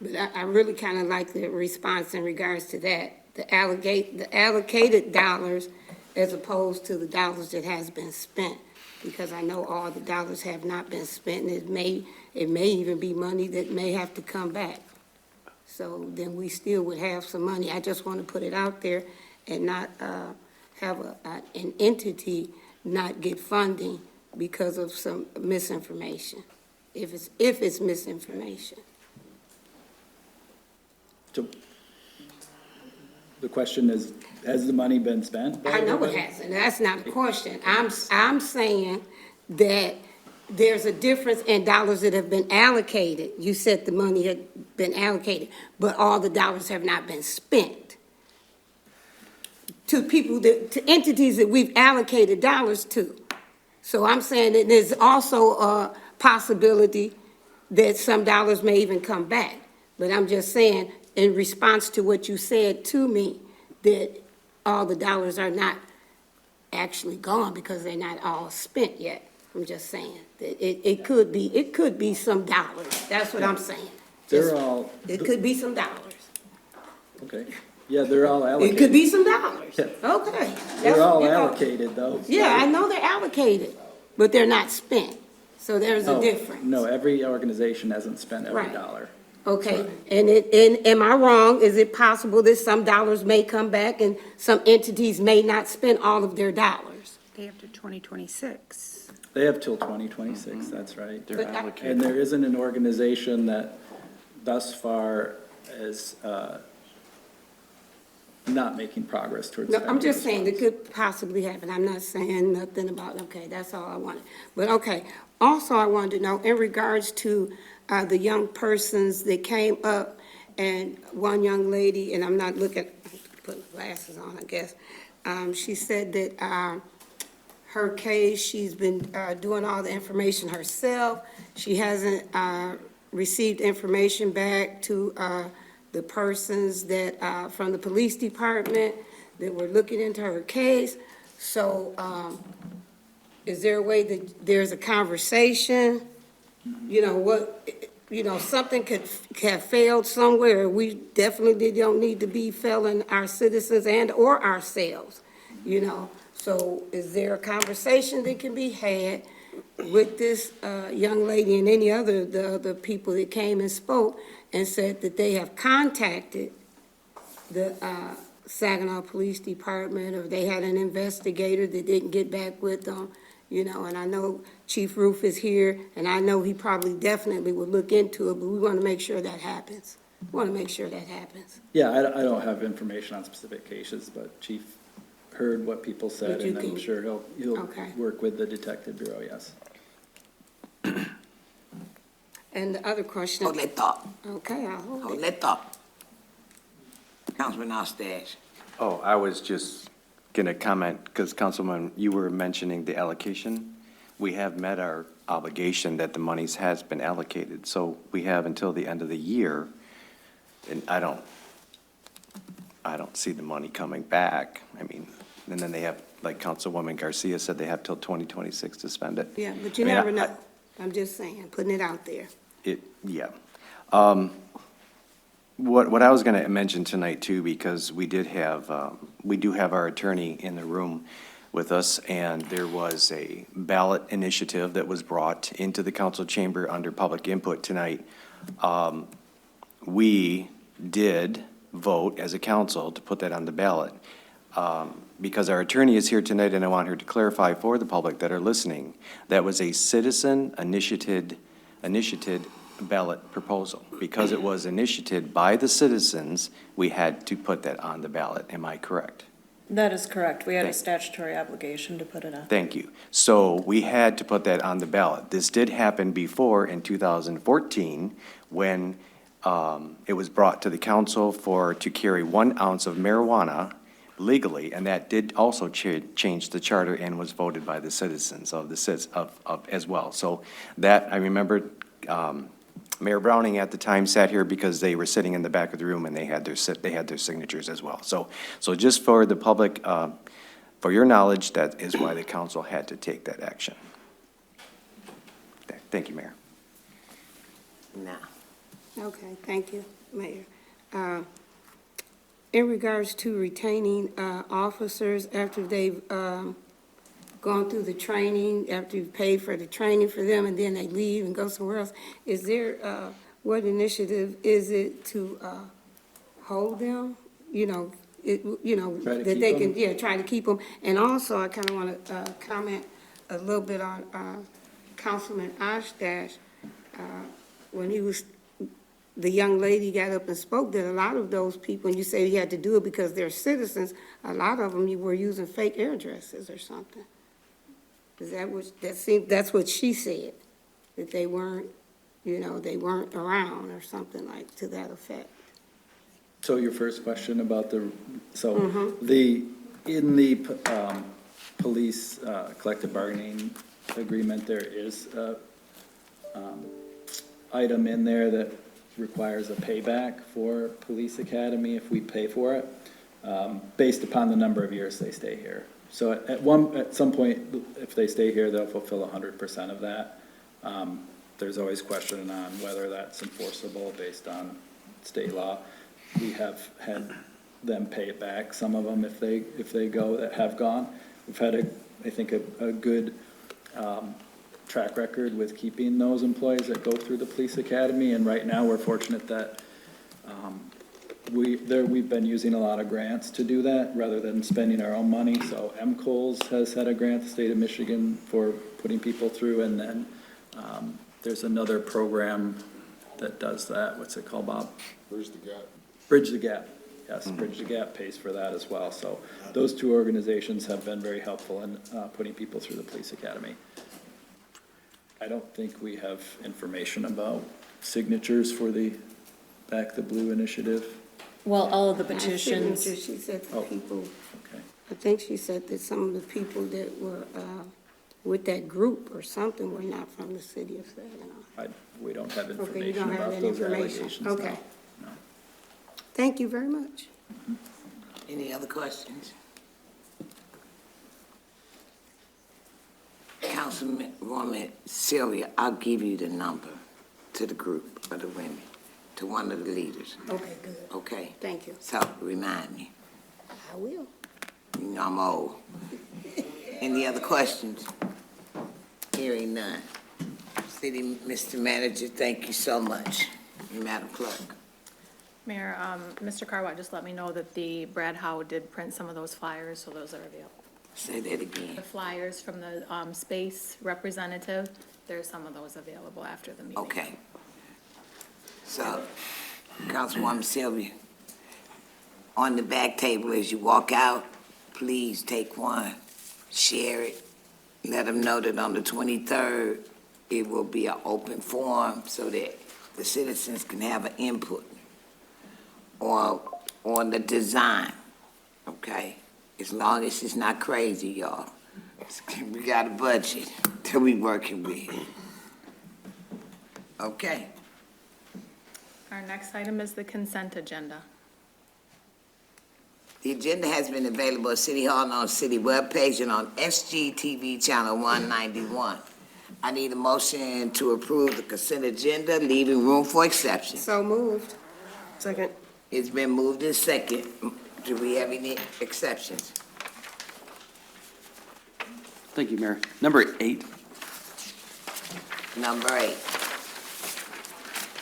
Speaker 2: But I really kind of like the response in regards to that, the allocated dollars as opposed to the dollars that has been spent, because I know all the dollars have not been spent, and it may even be money that may have to come back. So then we still would have some money. I just want to put it out there and not have an entity not get funding because of some misinformation, if it's misinformation.
Speaker 20: So the question is, has the money been spent?
Speaker 2: I know it hasn't. That's not a question. I'm saying that there's a difference in dollars that have been allocated. You said the money had been allocated, but all the dollars have not been spent. To people, to entities that we've allocated dollars to. So I'm saying that there's also a possibility that some dollars may even come back. But I'm just saying, in response to what you said to me, that all the dollars are not actually gone because they're not all spent yet. I'm just saying that it could be some dollars. That's what I'm saying. It could be some dollars.
Speaker 20: Okay. Yeah, they're all allocated.
Speaker 2: It could be some dollars.
Speaker 20: Yeah.
Speaker 2: Okay.
Speaker 20: They're all allocated, though.
Speaker 2: Yeah, I know they're allocated, but they're not spent. So there's a difference.
Speaker 20: No, every organization hasn't spent every
Speaker 2: Right.
Speaker 20: dollar.
Speaker 2: Okay, and am I wrong? Is it possible that some dollars may come back and some entities may not spend all of their dollars?
Speaker 6: After 2026.
Speaker 20: They have till 2026, that's right.
Speaker 2: They're allocated.
Speaker 20: And there isn't an organization that thus far is not making progress towards.
Speaker 2: No, I'm just
Speaker 20: spending
Speaker 2: saying it could possibly happen. I'm not saying nothing about, okay, that's all I wanted. But okay, also I wanted to know in regards to the young persons that came up, and one young lady, and I'm not looking, put glasses on, I guess. She said that her case, she's been doing all the information herself. She hasn't received information back to the persons that, from the police department that were looking into her case. So is there a way that there's a conversation? Something could have failed somewhere. We definitely don't need to be failing our citizens and or ourselves, So is there a conversation that can be had with this young lady and any the other people that came and spoke and said that they have contacted the Saginaw Police Department, or they had an investigator that didn't get back with them? And I know Chief Roof is here, and I know he probably definitely would look into it, but we want to make sure that happens.
Speaker 20: Yeah, I don't have information on specific cases, but Chief heard what people said, and I'm sure he'll
Speaker 2: Okay.
Speaker 20: work with the Detective Bureau, yes.
Speaker 2: And the other question.
Speaker 1: Hold that thought.
Speaker 2: Okay, I'll hold
Speaker 1: Hold
Speaker 2: it.
Speaker 1: that thought. Councilman Ostash.
Speaker 19: Oh, I was just going to comment, because Councilman, you were mentioning the allocation. We have met our obligation that the monies has been allocated, so we have until the end of the year, and I don't see the money coming back. I mean, and then they have, like Councilwoman Garcia said, they have till 2026 to spend it.
Speaker 2: Yeah, but you
Speaker 19: I mean,
Speaker 2: never know. I'm just saying, putting it out there.
Speaker 19: Yeah. What I was gonna mention tonight too, because we do have our attorney in the room with us, and there was a ballot initiative that was brought into the council chamber under public input tonight. We did vote as a council to put that on the ballot. Because our attorney is here tonight, and I want her to clarify for the public that are listening, that was a citizen initiated ballot proposal. Because it was initiated by the citizens, we had to put that on the ballot. Am I correct?
Speaker 4: That is correct. We had a statutory obligation to put it on.
Speaker 19: Thank you. So we had to put that on the ballot. This did happen before in 2014 when it was brought to the council to carry 1 ounce of marijuana legally, and that did also change the charter and was voted by the citizens as well. So that, I remember, Mayor Browning at the time sat here because they were sitting in the back of the room and they had their signatures as well. So just for the public, for your knowledge, that is why the council had to take that action. Thank you, Mayor.
Speaker 1: No.
Speaker 2: Okay, thank you, Mayor. In regards to retaining officers after they've gone through the training, after you've paid for the training for them, and then they leave and go somewhere else, is there, what initiative is it to hold them?
Speaker 20: Try to
Speaker 2: that
Speaker 20: keep
Speaker 2: they
Speaker 20: them?
Speaker 2: can, try to keep them. And also, I kind of want to comment a little bit on Councilman Oshdash, when he was, the young lady got up and spoke, that a lot of those people, and you say you had to do it because they're citizens, a lot of them you were using fake addresses or something. Is that what, that's what she said, that they weren't, they weren't around or something like to that effect.
Speaker 20: So your first question about in
Speaker 2: Mm-hmm.
Speaker 20: the police collective bargaining agreement, there is a item in there that requires a payback for police academy if we pay for it, based upon the number of years they stay here. So at some point, if they stay here, they'll fulfill 100% of that. There's always question on whether that's enforceable based on state law. We have had them pay it back, some of them if they go that have gone. We've had I think a good track record with keeping those employees that go through the police academy, and right now we're fortunate that we've been using a lot of grants to do that rather than spending our own money. So MCOLS has had a grant, the state of Michigan, for putting people through, and then there's another program that does that. What's it called, Bob?
Speaker 17: Bridge the Gap.
Speaker 20: Bridge the Gap. Yes, Bridge the Gap pays for that as well. So those two organizations have been very helpful in putting people through the police academy. I don't think we have information about signatures for the Back the Blue initiative.
Speaker 4: Well, all of the petitions.
Speaker 2: She said the people,
Speaker 20: Okay.
Speaker 2: I think she said that some of the people that were with that group or something were not from the city of Saginaw.
Speaker 20: We don't have
Speaker 2: Okay, you don't
Speaker 20: information
Speaker 2: have
Speaker 20: about
Speaker 2: that
Speaker 20: those
Speaker 2: information.
Speaker 20: allegations.
Speaker 2: Okay.
Speaker 20: No.
Speaker 2: Thank you very much.
Speaker 1: Any other questions? Councilwoman Sylvia, I'll give you the number to the group of the women, to one of the leaders,
Speaker 2: Okay, good.
Speaker 1: okay?
Speaker 2: Thank you.
Speaker 1: So remind me.
Speaker 2: I will.
Speaker 1: You know I'm old. Any other questions? Hearing none. City Mr. Manager, thank you so much. Madam Clerk.
Speaker 3: Mayor, Mr. Carwat just let me know that the Brad Howe did print some of those flyers, so those are available.
Speaker 1: Say that again.
Speaker 3: The flyers from the space representative, there's some of those available after the meeting.
Speaker 1: Okay. So, Councilwoman Sylvia, on the back table as you walk out, please take one, share it, let them know that on the 23rd, it will be an open forum so that the citizens can have an input on the design, okay? As long as it's not crazy, y'all. We got a budget that we working with. Okay.
Speaker 3: Our next item is the consent agenda.
Speaker 1: The agenda has been available at City Hall and on city webpage and on SGTV Channel 191. I need a motion to approve the consent agenda, leaving room for exceptions.
Speaker 2: So moved. Second.
Speaker 1: It's been moved in second. Do we have any exceptions?
Speaker 16: Thank you, Mayor. Number 8.
Speaker 1: Number 8.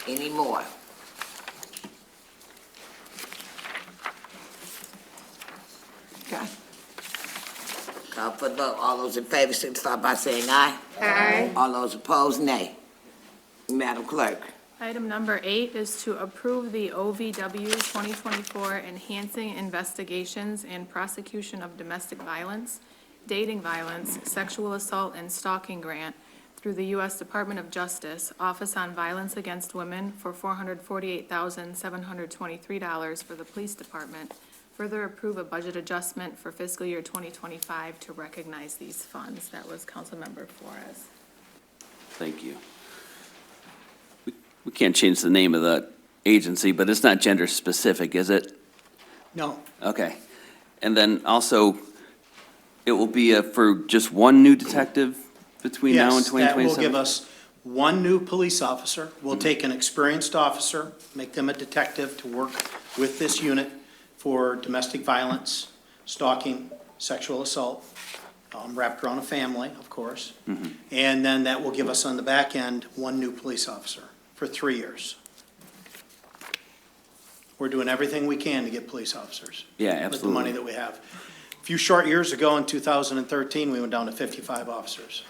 Speaker 1: Any more? Okay. Call for the vote. All those in favor signify by saying aye.
Speaker 2: Aye.
Speaker 1: All those opposed, nay. Madam Clerk.
Speaker 3: Item number 8 is to approve the OVW 2024 Enhancing Investigations and Prosecution of Domestic Violence, Dating Violence, Sexual Assault, and Stalking Grant through the U.S. Department of Justice, Office on Violence Against Women for $448,723 for the Police Department. Further approve a budget adjustment for fiscal year 2025 to recognize these funds. That was Councilmember Flores.
Speaker 16: Thank you. We can't change the name of the agency, but it's not gender specific, is it?
Speaker 7: No.
Speaker 16: Okay. And then also, it will be for just one new detective between now and
Speaker 7: Yes, that
Speaker 16: 2027?
Speaker 7: will give us one new police officer. We'll take an experienced officer, make them a detective to work with this unit for domestic violence, stalking, sexual assault, wrapped around a family, of course. And then that will give us on the back end, one new police officer for 3 years. We're doing everything we can to get police officers.
Speaker 16: Yeah,
Speaker 7: With the
Speaker 16: absolutely.
Speaker 7: money that we have. A few short years ago, in 2013, we went down to 55 officers.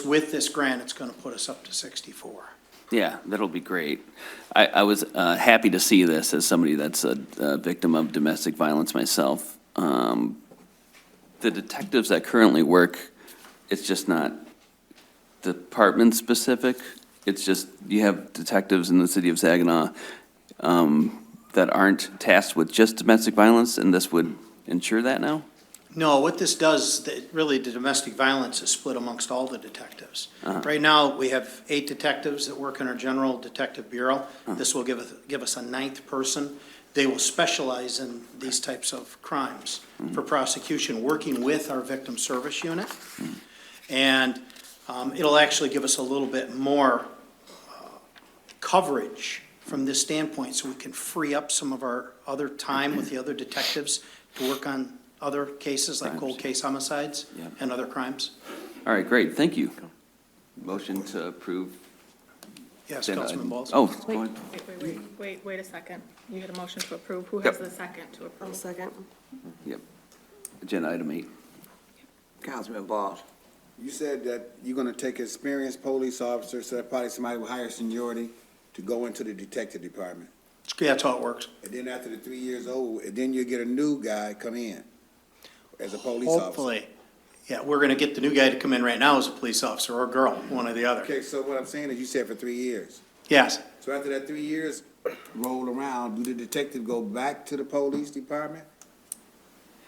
Speaker 7: With this grant, it's gonna put us up to 64.
Speaker 16: Yeah, that'll be great. I was happy to see this as somebody that's a victim of domestic violence myself. The detectives that currently work, it's just not department specific. It's just, you have detectives in the city of Saginaw that aren't tasked with just domestic violence, and this would ensure that now?
Speaker 7: No, what this does, really, the domestic violence is split amongst all the detectives. Right now, we have 8 detectives that work in our General Detective Bureau. This will give us a 9th person. They will specialize in these types of crimes for prosecution, working with our Victim Service Unit. And it'll actually give us a little bit more coverage from this standpoint, so we can free up some of our other time with the other detectives to work on other cases like cold case homicides and other crimes.
Speaker 16: All right, great, thank you. Motion to approve.
Speaker 7: Yes,
Speaker 16: agenda
Speaker 7: Councilman
Speaker 16: item.
Speaker 7: Balls.
Speaker 16: Oh,
Speaker 3: Wait,
Speaker 16: go ahead.
Speaker 3: wait a second. You had a motion to approve. Who has the second to approve?
Speaker 2: Second.
Speaker 16: Yep. Agenda item 8.
Speaker 1: Councilman Ball.
Speaker 18: You said that you're gonna take experienced police officers, so that probably somebody with higher seniority, to go into the detective department.
Speaker 7: Yeah, that's how it works.
Speaker 18: And then after the 3 years old, and then you get a new guy come in as a police officer.
Speaker 7: Hopefully. Yeah, we're gonna get the new guy to come in right now as a police officer or a girl, one or the other.
Speaker 18: Okay, so what I'm saying is you said for 3 years.
Speaker 7: Yes.
Speaker 18: So after that 3 years roll around, do the detective go back to the police department?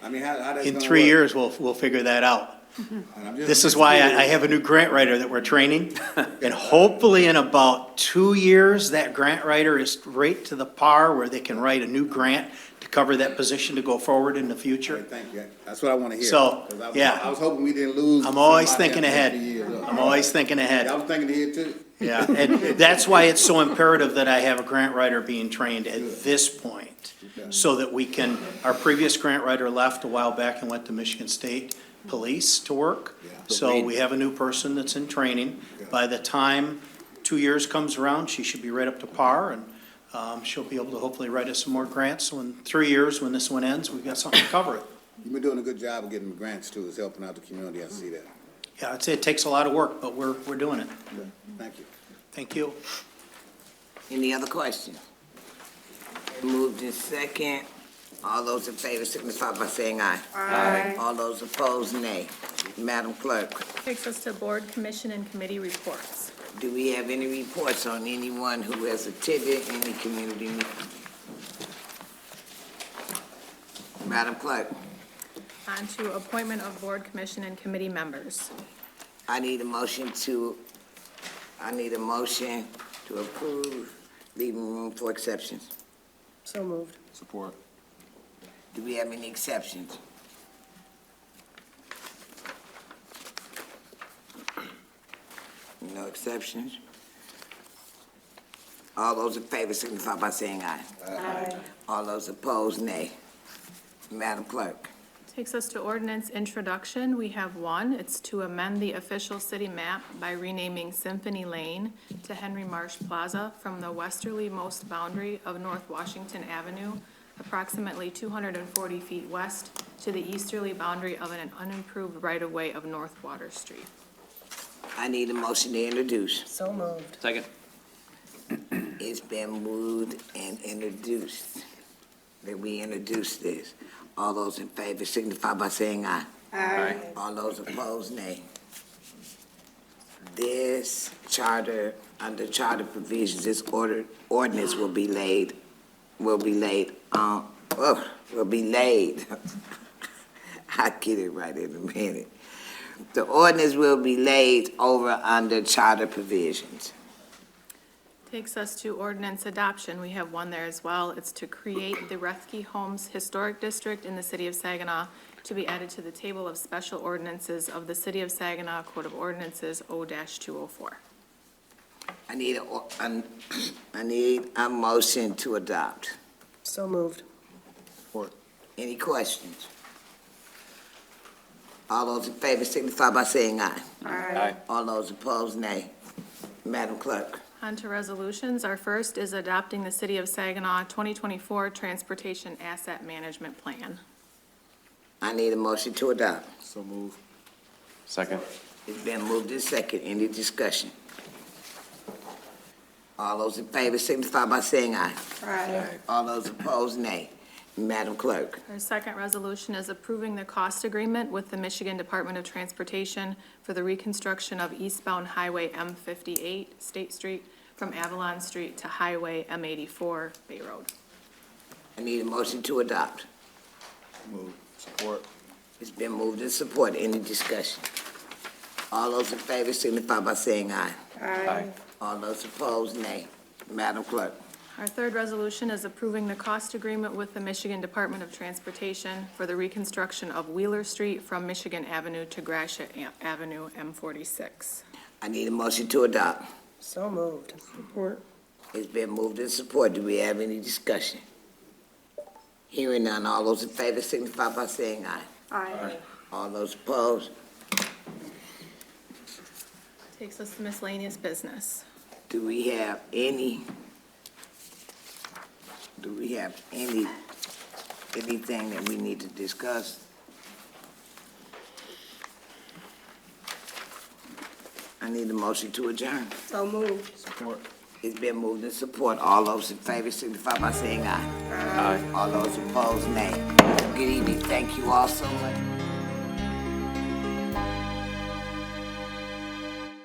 Speaker 18: I mean, how that's
Speaker 7: In
Speaker 18: gonna
Speaker 7: 3
Speaker 18: work?
Speaker 7: years, we'll figure that out.
Speaker 18: And I'm just-
Speaker 7: This is why I have a new grant writer that we're training. And hopefully in about 2 years, that grant writer is right to the par where they can write a new grant to cover that position to go forward in the future.
Speaker 18: Okay, thank you. That's what I wanna hear.
Speaker 7: So,
Speaker 18: 'Cause
Speaker 7: yeah.
Speaker 18: I was hoping we didn't lose.
Speaker 7: I'm always
Speaker 18: somebody
Speaker 7: thinking
Speaker 18: after
Speaker 7: ahead.
Speaker 18: 3 years.
Speaker 7: I'm always thinking ahead.
Speaker 18: I was thinking ahead too.
Speaker 7: Yeah, and that's why it's so imperative that I have a grant writer being trained at this point, so that we can, our previous grant writer left a while back and went to Michigan State Police to work. So we have a new person that's in training. By the time 2 years comes around, she should be right up to par, and she'll be able to hopefully write us some more grants. So in 3 years, when this one ends, we've got something to cover it.
Speaker 18: You've been doing a good job of getting the grants too, it's helping out the community, I see that.
Speaker 7: Yeah, I'd say it takes a lot of work, but we're doing it.
Speaker 18: Thank you.
Speaker 7: Thank you.
Speaker 1: Any other questions? Moved in second. All those in favor signify by saying aye.
Speaker 2: Aye.
Speaker 1: All those opposed, nay. Madam Clerk,
Speaker 3: Takes us to board, commission, and committee reports.
Speaker 1: do we have any reports on anyone who has attended any community meeting? Madam Clerk,
Speaker 3: On to appointment of board, commission, and committee members.
Speaker 1: I need a motion to approve, leaving room for exceptions.
Speaker 2: So moved.
Speaker 17: Support.
Speaker 1: Do we have any exceptions? No exceptions? All those in favor signify by saying aye. Aye. All those opposed, nay. Madam Clerk.
Speaker 3: Takes us to ordinance introduction. We have one. It's to amend the official city map by renaming Symphony Lane to Henry Marsh Plaza from the westerlymost boundary of North Washington Avenue, approximately 240 feet west, to the easterly boundary of an unimproved right-of-way of North Water Street.
Speaker 1: I need a motion to introduce.
Speaker 2: So moved.
Speaker 16: Second.
Speaker 1: It's been moved and introduced. That we introduce this. All those in favor signify by saying aye.
Speaker 2: Aye.
Speaker 1: All those opposed, nay. This charter, under charter provisions, this ordinance will be laid. I'll get it right in a minute. The ordinance will be laid over under charter provisions.
Speaker 3: Takes us to ordinance adoption. We have one there as well. It's to create the Rethke Homes Historic District in the city of Saginaw to be added to the table of special ordinances of the city of Saginaw Code of Ordinances O-204.
Speaker 1: I need a motion to adopt.
Speaker 2: So moved.
Speaker 1: Any questions? All those in favor signify by saying aye.
Speaker 2: Aye.
Speaker 1: All those opposed, nay. Madam Clerk.
Speaker 3: On to resolutions. Our first is adopting the City of Saginaw 2024 Transportation Asset Management Plan.
Speaker 1: I need a motion to adopt.
Speaker 17: So move.
Speaker 19: Second.
Speaker 1: It's been moved and second. Any discussion? All those in favor signify by saying aye.
Speaker 2: Aye.
Speaker 1: All those opposed, nay. Madam Clerk.
Speaker 3: Our second resolution is approving the cost agreement with the Michigan Department of Transportation for the reconstruction of eastbound Highway M58 State Street from Avalon Street to Highway M84 Bay Road.
Speaker 1: I need a motion to adopt.
Speaker 17: Move. Support.
Speaker 1: It's been moved and supported. Any discussion? All those in favor signify by saying aye.
Speaker 2: Aye.
Speaker 1: All those opposed, nay. Madam Clerk.
Speaker 3: Our third resolution is approving the cost agreement with the Michigan Department of Transportation for the reconstruction of Wheeler Street from Michigan Avenue to Gratiot Avenue, M46.
Speaker 1: I need a motion to adopt.
Speaker 2: So moved. Support.
Speaker 1: It's been moved and supported. Do we have any discussion? Hearing none, all those in favor signify by saying aye.
Speaker 2: Aye.
Speaker 1: All those opposed?
Speaker 3: Takes us to miscellaneous business.
Speaker 1: Do we have anything that we need to discuss? I need a motion to adjourn.
Speaker 2: So moved.
Speaker 17: Support.
Speaker 1: It's been moved and support. All those in favor signify by saying aye.
Speaker 2: Aye.
Speaker 1: All those opposed, nay. Good evening. Thank you all so much.